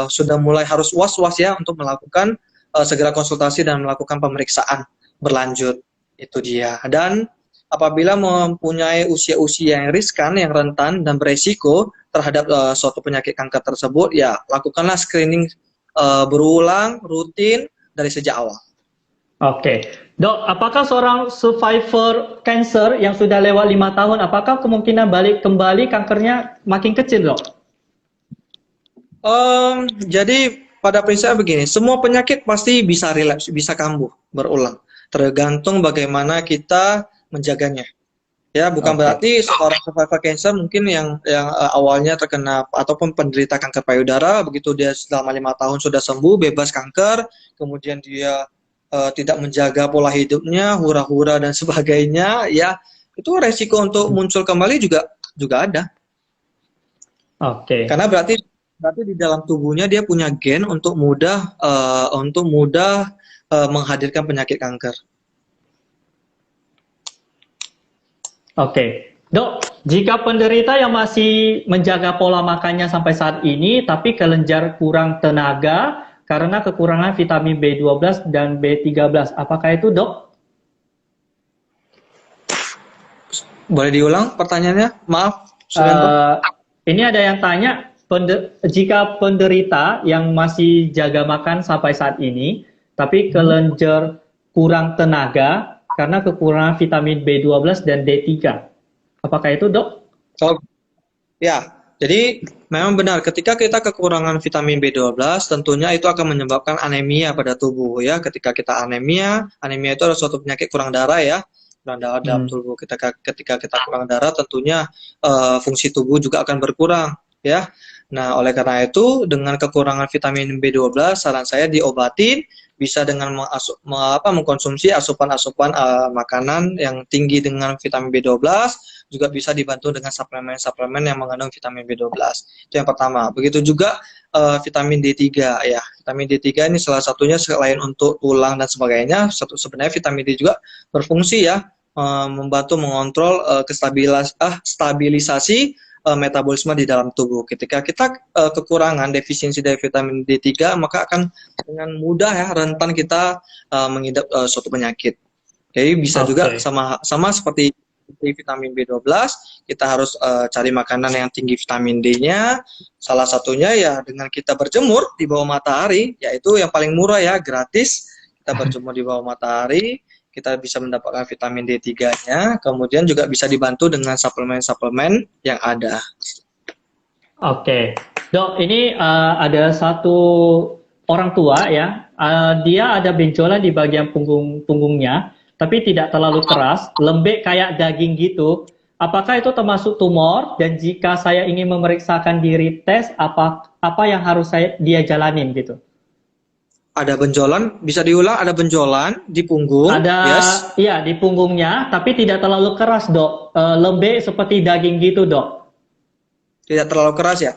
sudah mulai harus was-was ya untuk melakukan segera konsultasi dan melakukan pemeriksaan berlanjut. Itu dia. Dan apabila mempunyai usia-usia yang riskan, yang rentan dan beresiko terhadap suatu penyakit kanker tersebut, ya lakukanlah screening berulang, rutin dari sejak awal. Oke, Dok, apakah seorang survivor cancer yang sudah lewat 5 tahun, apakah kemungkinan balik kembali kankernya makin kecil, Dok? Jadi pada prinsipnya begini, semua penyakit pasti bisa relapse, bisa kambuh, berulang. Tergantung bagaimana kita menjaganya. Ya, bukan berarti seorang survivor cancer mungkin yang awalnya terkena ataupun penderita kanker payudara, begitu dia selama 5 tahun sudah sembuh, bebas kanker, kemudian dia tidak menjaga pola hidupnya, hura-hura dan sebagainya, ya itu resiko untuk muncul kembali juga ada. Oke. Karena berarti di dalam tubuhnya dia punya gen untuk mudah menghadirkan penyakit kanker. Oke, Dok, jika penderita yang masih menjaga pola makannya sampai saat ini, tapi kelenjar kurang tenaga karena kekurangan vitamin B12 dan B13, apakah itu, Dok? Boleh diulang pertanyaannya? Maaf. Ini ada yang tanya, jika penderita yang masih jaga makan sampai saat ini, tapi kelenjar kurang tenaga karena kekurangan vitamin B12 dan D3. Apakah itu, Dok? Oh, ya. Jadi memang benar ketika kita kekurangan vitamin B12 tentunya itu akan menyebabkan anemia pada tubuh ya. Ketika kita anemia itu adalah suatu penyakit kurang darah ya. Kurang darah dalam tubuh. Ketika kita kurang darah tentunya fungsi tubuh juga akan berkurang ya. Nah, oleh karena itu dengan kekurangan vitamin B12 saran saya diobatin bisa dengan mengkonsumsi asupan-asupan makanan yang tinggi dengan vitamin B12, juga bisa dibantu dengan suplemen-suplemen yang mengandung vitamin B12. Itu yang pertama. Begitu juga vitamin D3 ya. Vitamin D3 ini salah satunya selain untuk tulang dan sebagainya, sebenarnya vitamin D juga berfungsi ya membantu mengontrol stabilisasi metabolisme di dalam tubuh. Ketika kita kekurangan defisiensi dari vitamin D3, maka akan dengan mudah ya rentan kita mengidap suatu penyakit. Jadi bisa juga sama seperti vitamin B12, kita harus cari makanan yang tinggi vitamin D-nya. Salah satunya ya dengan kita berjemur di bawah matahari, yaitu yang paling murah ya, gratis. Kita berjemur di bawah matahari, kita bisa mendapatkan vitamin D3-nya, kemudian juga bisa dibantu dengan suplemen-suplemen yang ada. Oke, Dok, ini ada satu orang tua ya, dia ada benjolan di bagian punggungnya, tapi tidak terlalu keras, lembek kayak daging gitu. Apakah itu termasuk tumor? Dan jika saya ingin memeriksakan diri tes, apa yang harus dia jalanin gitu? Ada benjolan, bisa diulang, ada benjolan di punggung. Ada, iya di punggungnya, tapi tidak terlalu keras, Dok. Lembek seperti daging gitu, Dok. Tidak terlalu keras ya?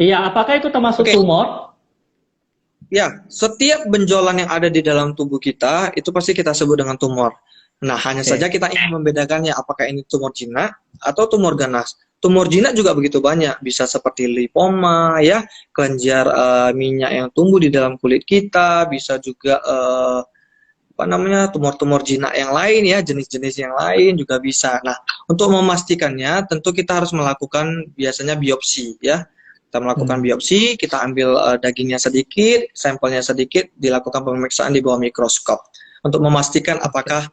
Iya, apakah itu termasuk tumor? Ya, setiap benjolan yang ada di dalam tubuh kita, itu pasti kita sebut dengan tumor. Nah, hanya saja kita ingin membedakannya, apakah ini tumor jinak atau tumor ganas. Tumor jinak juga begitu banyak, bisa seperti lipoma, ya, kelenjar minyak yang tumbuh di dalam kulit kita, bisa juga tumor-tumor jinak yang lain ya, jenis-jenis yang lain juga bisa. Nah, untuk memastikannya, tentu kita harus melakukan biasanya biopsi, ya. Kita melakukan biopsi, kita ambil dagingnya sedikit, sampelnya sedikit, dilakukan pemeriksaan di bawah mikroskop untuk memastikan apakah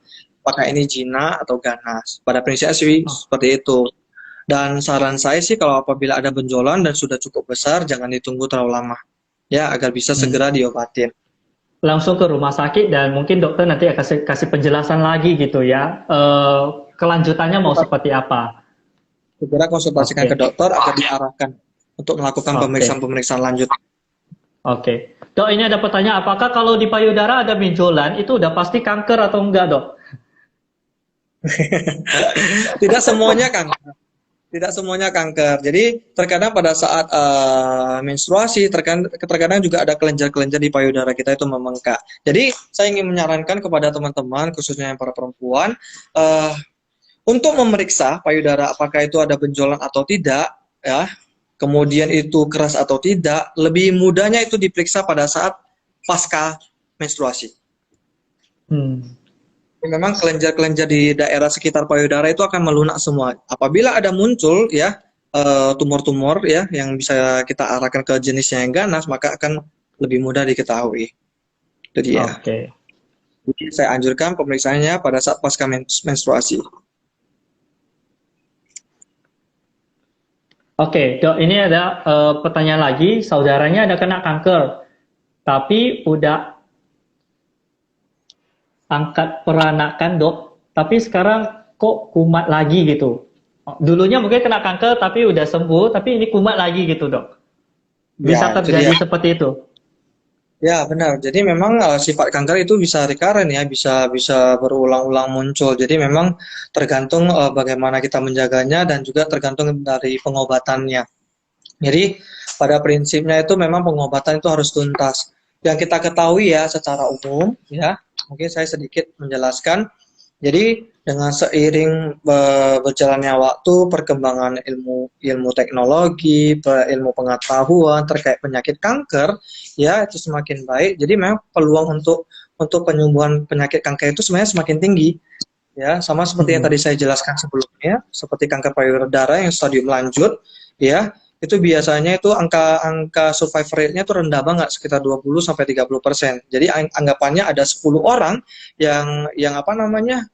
ini jinak atau ganas. Pada prinsipnya sih seperti itu. Dan saran saya sih kalau apabila ada benjolan dan sudah cukup besar, jangan ditunggu terlalu lama. Ya, agar bisa segera diobatin. Langsung ke rumah sakit dan mungkin dokter nanti akan kasih penjelasan lagi gitu ya. Kelanjutannya mau seperti apa? Segera konsultasikan ke dokter agar diarahkan untuk melakukan pemeriksaan-pemeriksaan lanjut. Oke. Dok, ini ada pertanyaan, apakah kalau di payudara ada benjolan, itu udah pasti kanker atau enggak, Dok? Tidak semuanya kanker. Tidak semuanya kanker. Jadi terkadang pada saat menstruasi, terkadang juga ada kelenjar-kelenjar di payudara kita itu membengkak. Jadi saya ingin menyarankan kepada teman-teman, khususnya yang para perempuan, eh, untuk memeriksa payudara apakah itu ada benjolan atau tidak, ya. Kemudian itu keras atau tidak, lebih mudahnya itu diperiksa pada saat pasca menstruasi. Hmm. Memang kelenjar-kelenjar di daerah sekitar payudara itu akan melunak semua. Apabila ada muncul ya tumor-tumor ya yang bisa kita arahkan ke jenis yang ganas, maka akan lebih mudah diketahui. Itu dia. Oke. Jadi saya anjurkan pemeriksaannya pada saat pasca menstruasi. Oke, Dok, ini ada pertanyaan lagi. Saudaranya ada kena kanker, tapi udah angkat peranakan, Dok. Tapi sekarang kok kumat lagi gitu. Dulunya mungkin kena kanker tapi udah sembuh, tapi ini kumat lagi gitu, Dok. Bisa Ya, itu dia. terjadi seperti itu. Ya, benar. Jadi memang sifat kanker itu bisa recurrent ya, bisa bisa berulang-ulang muncul. Jadi memang tergantung bagaimana kita menjaganya dan juga tergantung dari pengobatannya. Jadi pada prinsipnya itu memang pengobatan itu harus tuntas. Yang kita ketahui ya secara umum ya, mungkin saya sedikit menjelaskan. Jadi dengan seiring berjalannya waktu, perkembangan ilmu teknologi, ilmu pengetahuan terkait penyakit kanker, ya itu semakin baik. Jadi memang peluang untuk penyembuhan penyakit kanker itu sebenarnya semakin tinggi. Ya, sama seperti yang tadi Hmm. saya jelaskan sebelumnya, seperti kanker payudara yang stadium lanjut, ya, itu biasanya itu angka survival rate-nya itu rendah banget, sekitar 20 sampai 30%. Jadi anggapannya ada 10 orang yang apa namanya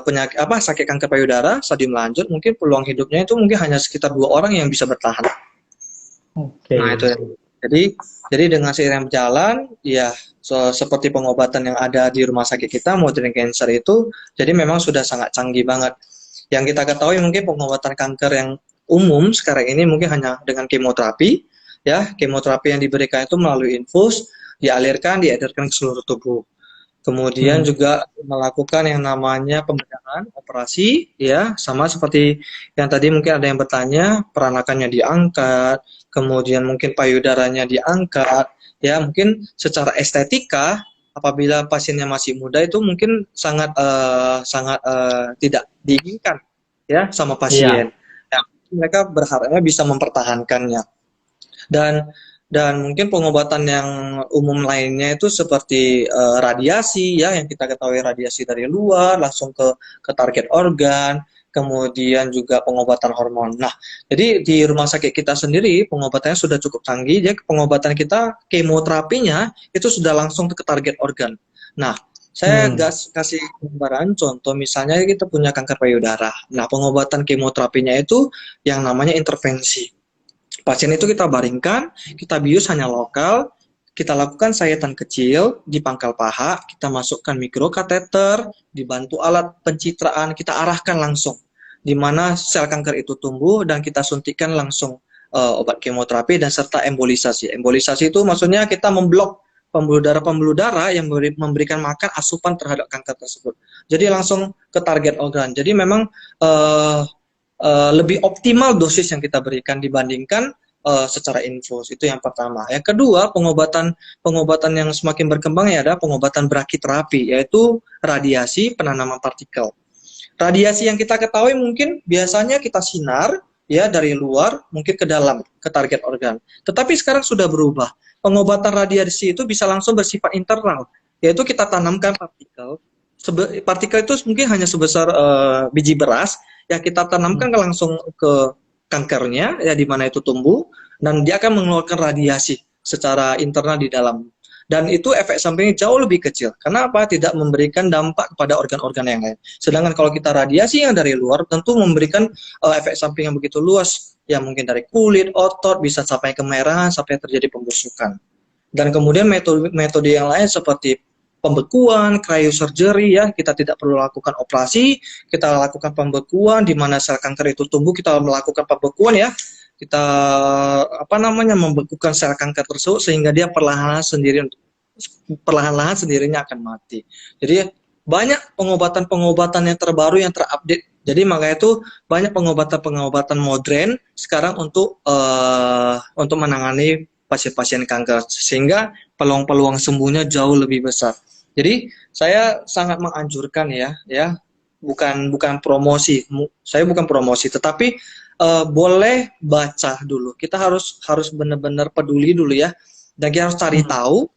penyakit apa sakit kanker payudara stadium lanjut, mungkin peluang hidupnya itu mungkin hanya sekitar 2 orang yang bisa bertahan. Nah, Oke. itu. Jadi dengan seiring berjalan, ya seperti pengobatan yang ada di rumah sakit kita, modern cancer itu, jadi memang sudah sangat canggih banget. Yang kita ketahui mungkin pengobatan kanker yang umum sekarang ini mungkin hanya dengan kemoterapi, ya kemoterapi yang diberikan itu melalui infus, dialirkan, diedarkan ke seluruh tubuh. Kemudian Hmm. juga melakukan yang namanya pembedahan operasi, ya sama seperti yang tadi mungkin ada yang bertanya, peranakannya diangkat, kemudian mungkin payudaranya diangkat, ya mungkin secara estetika apabila pasiennya masih muda itu mungkin sangat tidak diinginkan ya sama pasien. Iya. Ya, mereka berharapnya bisa mempertahankannya. Dan mungkin pengobatan yang umum lainnya itu seperti radiasi ya, yang kita ketahui radiasi dari luar langsung ke target organ, kemudian juga pengobatan hormon. Nah, jadi di rumah sakit kita sendiri pengobatannya sudah cukup canggih. Jadi pengobatan kita kemoterapinya itu sudah langsung ke target organ. Nah, saya Hmm. kasih gambaran contoh, misalnya kita punya kanker payudara. Nah, pengobatan kemoterapinya itu yang namanya intervensi. Pasien itu kita baringkan, kita bius hanya lokal, kita lakukan sayatan kecil di pangkal paha, kita masukkan mikrokateter, dibantu alat pencitraan, kita arahkan langsung di mana sel kanker itu tumbuh dan kita suntikan langsung obat kemoterapi dan serta embolisasi. Embolisasi itu maksudnya kita memblok pembuluh darah yang memberikan makan asupan terhadap kanker tersebut. Jadi langsung ke target organ. Jadi memang uh, lebih optimal dosis yang kita berikan dibandingkan secara infus. Itu yang pertama. Yang kedua, pengobatan yang semakin berkembang ya ada pengobatan brakiterapi, yaitu radiasi penanaman partikel. Radiasi yang kita ketahui mungkin biasanya kita sinar ya dari luar mungkin ke dalam ke target organ. Tetapi sekarang sudah berubah. Pengobatan radiasi itu bisa langsung bersifat internal, yaitu kita tanamkan partikel. Partikel itu mungkin hanya sebesar biji beras, ya kita tanamkan langsung ke kankernya ya di mana itu tumbuh dan dia akan mengeluarkan radiasi secara internal di dalam. Dan itu efek sampingnya jauh lebih kecil. Kenapa? Tidak memberikan dampak kepada organ-organ yang lain. Sedangkan kalau kita radiasi yang dari luar, tentu memberikan efek samping yang begitu luas. Ya mungkin dari kulit, otot, bisa sampai kemerahan, sampai terjadi pembusukan. Dan kemudian metode yang lain seperti pembekuan, cryosurgery ya, kita tidak perlu lakukan operasi, kita lakukan pembekuan di mana sel kanker itu tumbuh, kita melakukan pembekuan ya, kita apa namanya membekukan sel kanker tersebut sehingga dia perlahan-lahan sendirinya akan mati. Jadi banyak pengobatan-pengobatan yang terbaru yang terupdate. Jadi makanya itu banyak pengobatan-pengobatan modern sekarang untuk menangani pasien-pasien kanker sehingga peluang-peluang sembuhnya jauh lebih besar. Jadi saya sangat menganjurkan ya bukan promosi, saya bukan promosi, tetapi boleh baca dulu. Kita harus benar-benar peduli dulu ya, dan kita harus cari tahu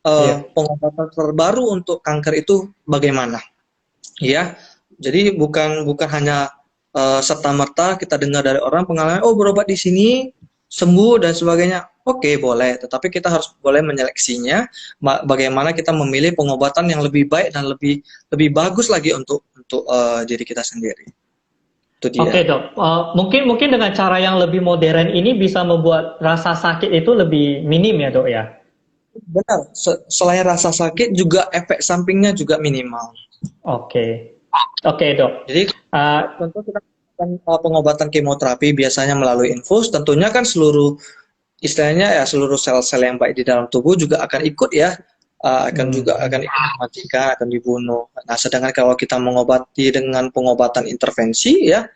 Iya. pengobatan terbaru untuk kanker itu bagaimana, ya. Jadi bukan hanya serta-merta kita dengar dari orang pengalaman, oh berobat di sini sembuh dan sebagainya. Oke, boleh, tetapi kita harus boleh menyeleksinya bagaimana kita memilih pengobatan yang lebih baik dan lebih lebih bagus lagi untuk diri kita sendiri. Itu Oke dia. dok, mungkin dengan cara yang lebih modern ini bisa membuat rasa sakit itu lebih minim ya dok ya? Benar, selain rasa sakit juga efek sampingnya juga minimal. Oke, oke dok. Jadi Uh, tentu kita melakukan pengobatan kemoterapi biasanya melalui infus, tentunya kan seluruh istilahnya ya seluruh sel-sel yang baik di dalam tubuh juga akan ikut ya, akan ikut dimatikan, akan dibunuh. Nah, sedangkan kalau kita mengobati dengan pengobatan intervensi ya,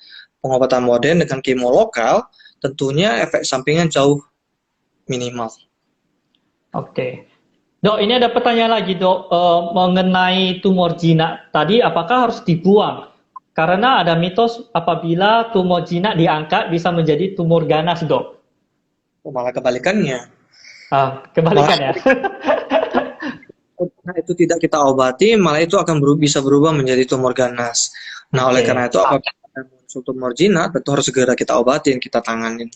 pengobatan modern dengan kemo lokal, tentunya efek sampingnya jauh minimal. Oke. Dok, ini ada pertanyaan lagi, Dok, mengenai tumor jinak. Tadi apakah harus dibuang? Karena ada mitos apabila tumor jinak diangkat bisa menjadi tumor ganas, Dok. Malah kebalikannya. Kebalikan Malah ya. karena itu tidak kita obati, malah itu akan bisa berubah menjadi tumor ganas. Nah, oleh karena Oke. itu apabila ada muncul tumor jinak, tentu harus segera kita obatin, kita tanganin.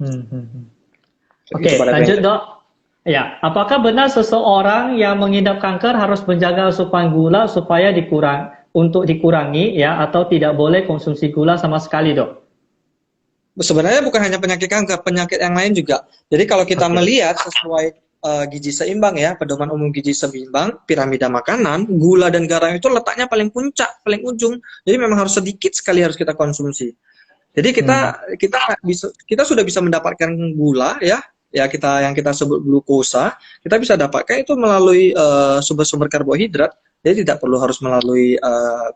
Itu Oke, pada lanjut, prinsip. Dok. Ya, apakah benar seseorang yang mengidap kanker harus menjaga asupan gula supaya dikurangi ya atau tidak boleh konsumsi gula sama sekali, Dok? Sebenarnya bukan hanya penyakit kanker, penyakit yang lain juga. Jadi kalau kita Oke. melihat sesuai gizi seimbang ya, pedoman umum gizi seimbang, piramida makanan, gula dan garam itu letaknya paling puncak, paling ujung. Jadi memang harus sedikit sekali harus kita konsumsi. Jadi kita sudah bisa mendapatkan gula ya kita sebut glukosa, kita bisa dapatkan itu melalui sumber-sumber karbohidrat. Jadi tidak perlu harus melalui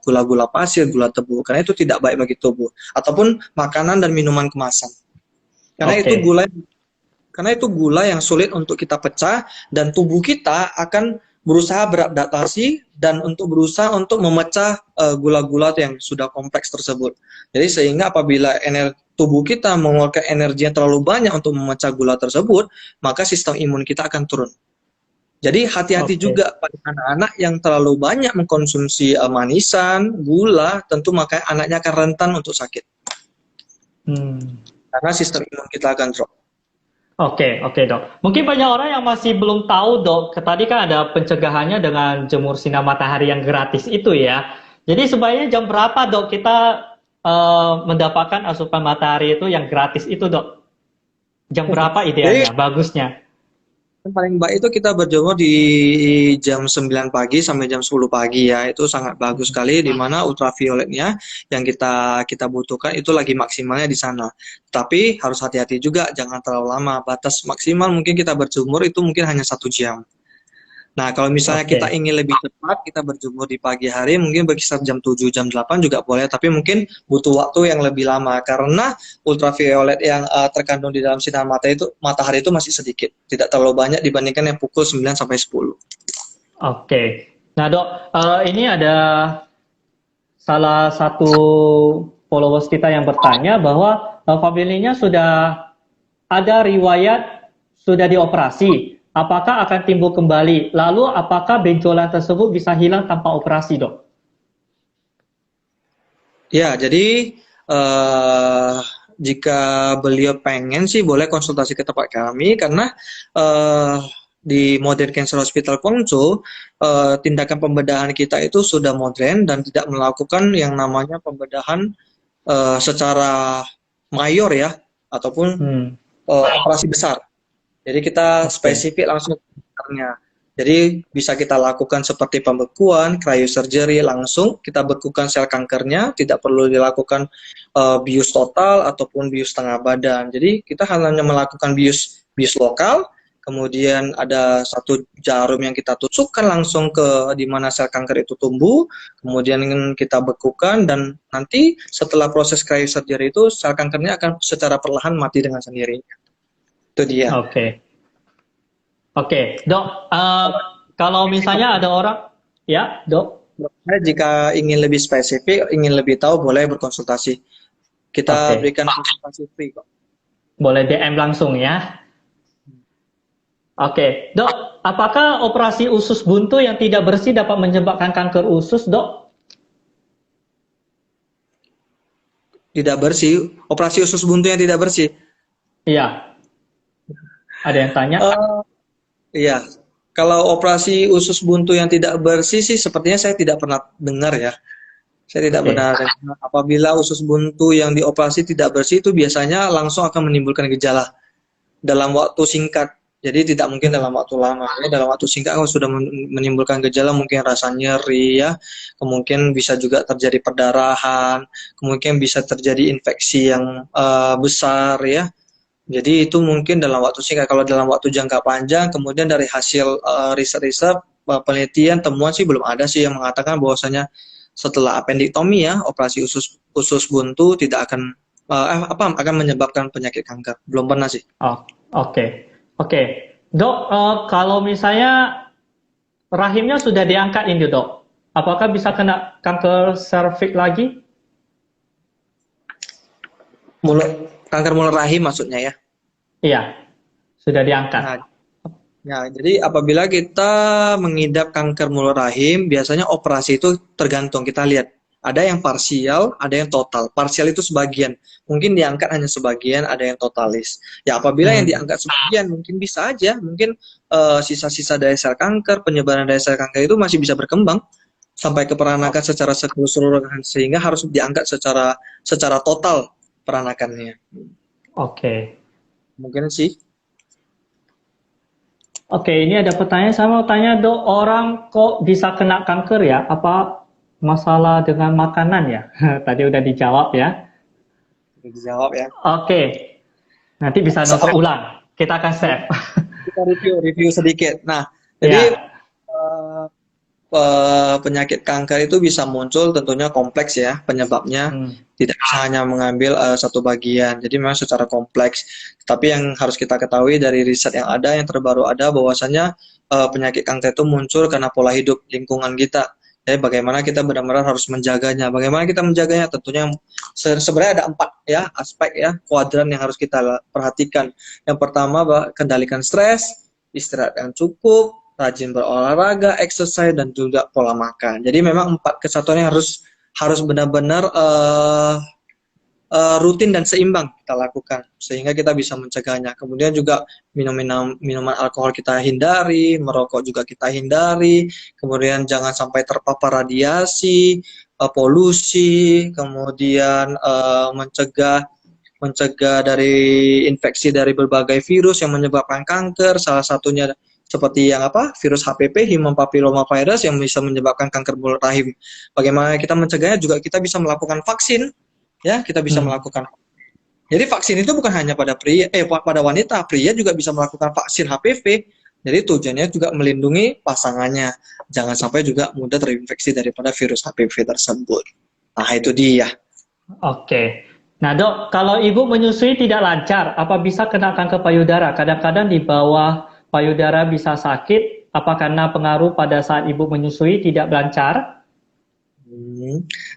gula-gula pasir, gula tebu, karena itu tidak baik bagi tubuh. Ataupun makanan dan minuman kemasan. Karena itu Oke. gula karena itu gula yang sulit untuk kita pecah dan tubuh kita akan berusaha beradaptasi dan untuk berusaha untuk memecah gula-gula yang sudah kompleks tersebut. Jadi sehingga apabila tubuh kita mengeluarkan energi yang terlalu banyak untuk memecah gula tersebut, maka sistem imun kita akan turun. Jadi hati-hati Oke. juga pada anak-anak yang terlalu banyak mengkonsumsi manisan, gula, tentu maka anaknya akan rentan untuk sakit. Karena sistem imun kita akan drop. Oke, oke dok. Mungkin banyak orang yang masih belum tahu dok. Tadi kan ada pencegahannya dengan jemur sinar matahari yang gratis itu ya. Jadi sebaiknya jam berapa dok kita mendapatkan asupan matahari itu yang gratis itu dok? Jam berapa Jadi idealnya? Bagusnya? yang paling baik itu kita berjemur di jam 9 pagi sampai jam 10 pagi ya. Itu sangat bagus sekali di mana ultravioletnya yang kita butuhkan itu lagi maksimalnya di sana. Tapi harus hati-hati juga, jangan terlalu lama. Batas maksimal mungkin kita berjemur itu mungkin hanya 1 jam. Nah, kalau misalnya kita Oke. ingin lebih cepat, kita berjemur di pagi hari, mungkin berkisar jam 7, jam 8 juga boleh, tapi mungkin butuh waktu yang lebih lama, karena ultraviolet yang terkandung di dalam sinar matahari itu masih sedikit, tidak terlalu banyak dibandingkan yang pukul 9 sampai 10. Oke. Nah dok, ini ada salah satu followers kita yang bertanya bahwa familinya sudah ada riwayat sudah dioperasi. Apakah akan timbul kembali? Lalu apakah benjolan tersebut bisa hilang tanpa operasi, dok? Ya, jadi jika beliau pengen sih boleh konsultasi ke tempat kami, karena di Modern Cancer Hospital Guangzhou tindakan pembedahan kita itu sudah modern dan tidak melakukan yang namanya pembedahan secara mayor ya, ataupun operasi besar. Jadi kita spesifik langsung ke kankernya. Jadi bisa kita lakukan seperti pembekuan, cryosurgery, langsung kita bekukan sel kankernya, tidak perlu dilakukan bius total ataupun bius setengah badan. Jadi kita hanya melakukan bius lokal, kemudian ada satu jarum yang kita tusukkan langsung ke di mana sel kanker itu tumbuh, kemudian kita bekukan dan nanti setelah proses cryosurgery itu sel kankernya akan secara perlahan mati dengan sendirinya. Itu dia. Oke. Oke, Dok, kalau misalnya ada orang, ya, Dok. Jika ingin lebih spesifik, ingin lebih tahu, boleh berkonsultasi. Kita Oke, berikan konsultasi free kok. boleh DM langsung ya. Oke, Dok, apakah operasi usus buntu yang tidak bersih dapat menyebabkan kanker usus, Dok? Tidak bersih, operasi usus buntu yang tidak bersih. Iya, ada yang tanya. Iya, kalau operasi usus buntu yang tidak bersih sih sepertinya saya tidak pernah dengar ya. Saya tidak Oke, benar dengar. Apabila usus buntu yang dioperasi tidak bersih itu biasanya langsung akan menimbulkan gejala dalam waktu singkat. Jadi tidak mungkin dalam waktu lama. Ya, dalam waktu singkat kalau sudah menimbulkan gejala mungkin rasa nyeri ya, kemungkinan bisa juga terjadi perdarahan, kemungkinan bisa terjadi infeksi yang besar ya. Jadi itu mungkin dalam waktu singkat. Kalau dalam waktu jangka panjang, kemudian dari hasil riset-riset, penelitian, temuan sih belum ada sih yang mengatakan bahwasanya setelah appendektomi ya, operasi usus buntu tidak akan akan menyebabkan penyakit kanker. Belum pernah sih. oh, oke, oke, Dok. Kalau misalnya rahimnya sudah diangkat ini, Dok, apakah bisa kena kanker serviks lagi? Kanker mulut rahim maksudnya ya. Iya, sudah diangkat. Nah, ya, jadi apabila kita mengidap kanker mulut rahim, biasanya operasi itu tergantung. Kita lihat, ada yang parsial, ada yang total. Parsial itu sebagian, mungkin diangkat hanya sebagian, ada yang totalis. Ya, apabila yang diangkat sebagian, mungkin bisa aja, mungkin sisa-sisa dari sel kanker, penyebaran dari sel kanker itu masih bisa berkembang sampai ke peranakan secara keseluruhan, sehingga harus diangkat secara total peranakannya. Oke. Mungkin sih. Oke, ini ada pertanyaan. Saya mau tanya, Dok, orang kok bisa kena kanker ya? Apa masalah dengan makanan ya? Tadi udah dijawab ya. Dijawab ya. Oke, nanti bisa nonton ulang. Kita akan save. Kita review sedikit. Nah, jadi Ya. penyakit kanker itu bisa muncul tentunya kompleks ya penyebabnya. Tidak bisa hanya mengambil satu bagian. Jadi memang secara kompleks. Tapi yang harus kita ketahui dari riset yang ada, yang terbaru ada, bahwasanya penyakit kanker itu muncul karena pola hidup lingkungan kita. Jadi bagaimana kita benar-benar harus menjaganya. Bagaimana kita menjaganya? Tentunya sebenarnya ada 4 ya aspek ya, kuadran yang harus kita perhatikan. Yang pertama, kendalikan stres, istirahat yang cukup, rajin berolahraga, exercise, dan juga pola makan. Jadi memang 4 kesatuannya harus benar-benar rutin dan seimbang kita lakukan sehingga kita bisa mencegahnya. Kemudian juga minuman alkohol kita hindari, merokok juga kita hindari, kemudian jangan sampai terpapar radiasi, polusi, kemudian mencegah dari infeksi dari berbagai virus yang menyebabkan kanker, salah satunya seperti yang virus HPV, Human Papilloma Virus yang bisa menyebabkan kanker mulut rahim. Bagaimana kita mencegahnya? Juga kita bisa melakukan vaksin, ya kita bisa melakukan. Jadi vaksin itu bukan hanya pada pada wanita, pria juga bisa melakukan vaksin HPV. Jadi tujuannya juga melindungi pasangannya, jangan sampai juga mudah terinfeksi daripada virus HPV tersebut. Nah itu dia. Oke. Nah, Dok, kalau ibu menyusui tidak lancar, apa bisa kena kanker payudara? Kadang-kadang di bawah payudara bisa sakit, apa karena pengaruh pada saat ibu menyusui tidak lancar?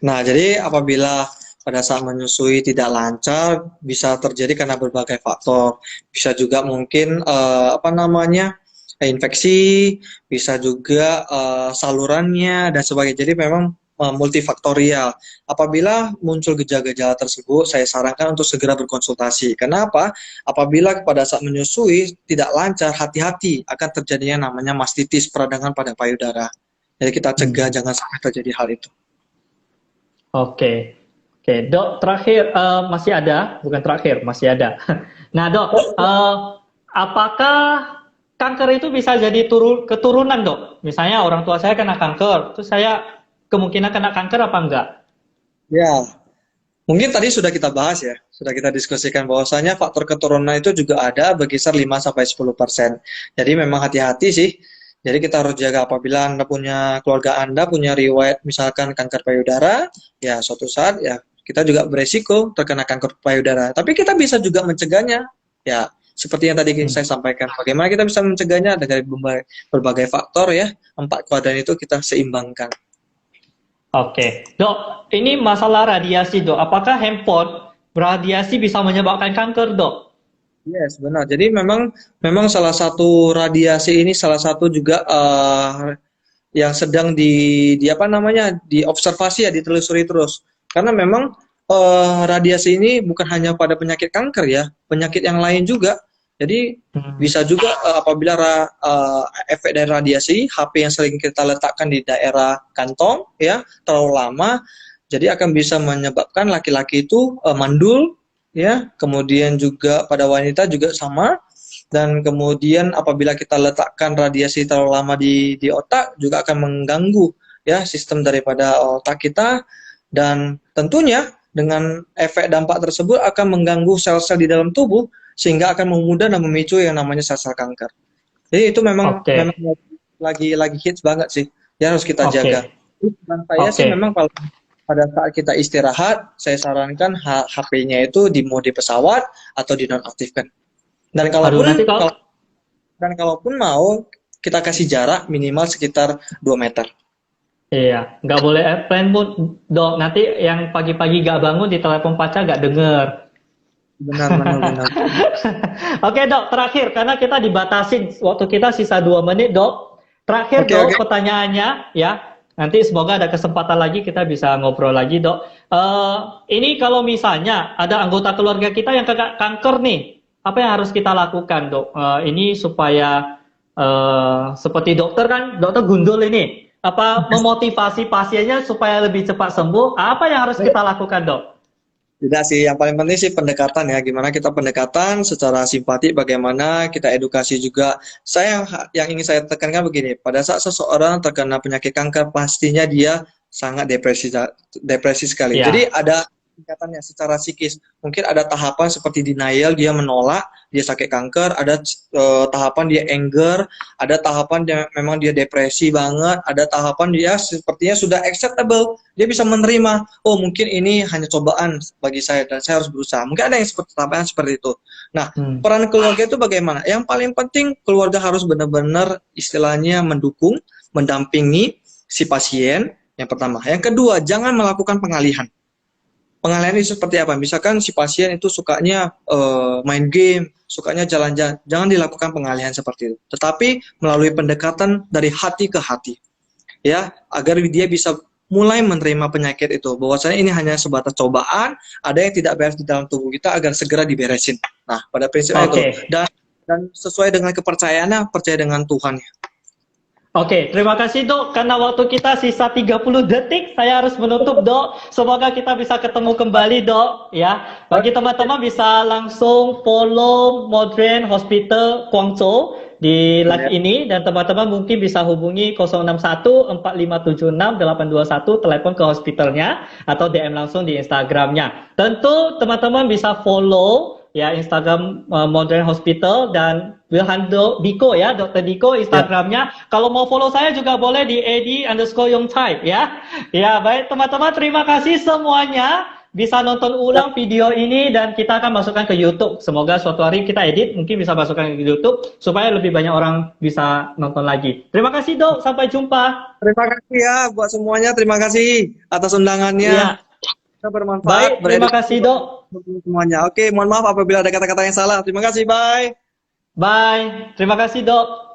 Nah, jadi apabila pada saat menyusui tidak lancar, bisa terjadi karena berbagai faktor. Bisa juga mungkin infeksi, bisa juga salurannya dan sebagainya. Jadi memang multifaktorial. Apabila muncul gejala-gejala tersebut, saya sarankan untuk segera berkonsultasi. Kenapa? Apabila pada saat menyusui tidak lancar, hati-hati akan terjadinya namanya mastitis, peradangan pada payudara. Jadi kita cegah jangan sampai terjadi hal itu. Oke. Oke, Dok, terakhir masih ada, bukan terakhir, masih ada. Nah, Dok, apakah kanker itu bisa jadi keturunan, Dok? Misalnya orang tua saya kena kanker, terus saya kemungkinan kena kanker apa enggak? Ya, mungkin tadi sudah kita bahas ya, Sudah kita diskusikan bahwasanya faktor keturunan itu juga ada berkisar 5-10%. Jadi memang hati-hati sih. Jadi kita harus jaga apabila Anda punya keluarga Anda punya riwayat misalkan kanker payudara, ya suatu saat ya kita juga beresiko terkena kanker payudara. Tapi kita bisa juga mencegahnya. Ya, seperti yang tadi saya sampaikan. Bagaimana kita bisa mencegahnya dengan berbagai faktor ya. 4 kuadran itu kita seimbangkan. Oke, Dok, ini masalah radiasi, Dok. Apakah handphone beradiasi bisa menyebabkan kanker, Dok? Yes, benar. Jadi memang salah satu radiasi ini salah satu juga yang sedang di apa namanya diobservasi ya, ditelusuri terus. Karena memang radiasi ini bukan hanya pada penyakit kanker ya, penyakit yang lain juga. Jadi bisa juga apabila efek dari radiasi HP yang sering kita letakkan di daerah kantong ya terlalu lama, jadi akan bisa menyebabkan laki-laki itu mandul ya, kemudian juga pada wanita juga sama, dan kemudian apabila kita letakkan radiasi terlalu lama di otak juga akan mengganggu ya sistem daripada otak kita, dan tentunya dengan efek dampak tersebut akan mengganggu sel-sel di dalam tubuh sehingga akan memudar dan memicu yang namanya sel-sel kanker. Jadi itu memang lagi hits banget sih, ya harus kita jaga. Dan saya sih memang kalau pada saat kita istirahat, saya sarankan HP-nya itu di mode pesawat atau dinonaktifkan. Dan kalaupun mau kita kasih jarak minimal sekitar 2 meter. Iya, nggak boleh airplane mode, Dok. Nanti yang pagi-pagi nggak bangun di telepon pacar nggak denger. Benar. Oke, Dok, terakhir karena kita dibatasin waktu kita sisa 2 menit, Dok. Terakhir, Dok, pertanyaannya ya. Nanti semoga ada kesempatan lagi kita bisa ngobrol lagi, Dok. Ini kalau misalnya ada anggota keluarga kita yang kena kanker nih, apa yang harus kita lakukan, Dok? Ini supaya seperti dokter kan, dokter gundul ini, apa memotivasi pasiennya supaya lebih cepat sembuh? Apa yang harus kita lakukan, Dok? Tidak sih, yang paling penting sih pendekatan ya. Gimana kita pendekatan secara simpati, bagaimana kita edukasi juga. Yang ingin saya tekankan begini, pada saat seseorang terkena penyakit kanker, pastinya dia sangat depresi sekali. Yeah. Jadi ada tingkatannya secara psikis. Mungkin ada tahapan seperti denial, dia menolak, dia sakit kanker, ada tahapan dia anger, ada tahapan dia memang dia depresi banget, ada tahapan dia sepertinya sudah acceptable, dia bisa menerima, oh mungkin ini hanya cobaan bagi saya dan saya harus berusaha. Mungkin ada yang tahapan seperti itu. Nah, peran keluarga itu bagaimana? Yang paling penting keluarga harus benar-benar istilahnya mendukung, mendampingi si pasien, yang pertama. Yang kedua, jangan melakukan pengalihan. Pengalihan itu seperti apa? Misalkan si pasien itu sukanya main game, sukanya jalan-jalan, jangan dilakukan pengalihan seperti itu. Tetapi melalui pendekatan dari hati ke hati, ya, agar dia bisa mulai menerima penyakit itu. Bahwasanya ini hanya sebatas cobaan, ada yang tidak beres di dalam tubuh kita agar segera diberesin. Nah, pada prinsipnya itu. Dan sesuai dengan kepercayaannya, percaya dengan Tuhan. Oke, terima kasih, Dok. Karena waktu kita sisa 30 detik, saya harus menutup, Dok. Semoga kita bisa ketemu kembali, Dok. Ya, bagi teman-teman bisa langsung follow Modern Hospital Guangzhou di live ini, dan teman-teman mungkin bisa hubungi 061 4576 821 telepon ke hospitalnya atau DM langsung di Instagramnya. Tentu teman-teman bisa follow ya Instagram Modern Hospital dan Wilhando Diko ya, Dr. Diko Instagramnya. Kalau mau follow saya juga boleh di @edi_yongtype ya. Ya baik teman-teman, terima kasih semuanya. Bisa nonton ulang video ini dan kita akan masukkan ke YouTube. Semoga suatu hari kita edit, mungkin bisa masukkan ke YouTube supaya lebih banyak orang bisa nonton lagi. Terima kasih, Dok. Sampai jumpa. Terima kasih ya buat semuanya. Terima kasih atas undangannya. Ya. Bermanfaat. Baik, terima kasih, Dok. Semuanya. Oke, mohon maaf apabila ada kata-kata yang salah. Terima kasih, bye. Bye. Terima kasih, Dok.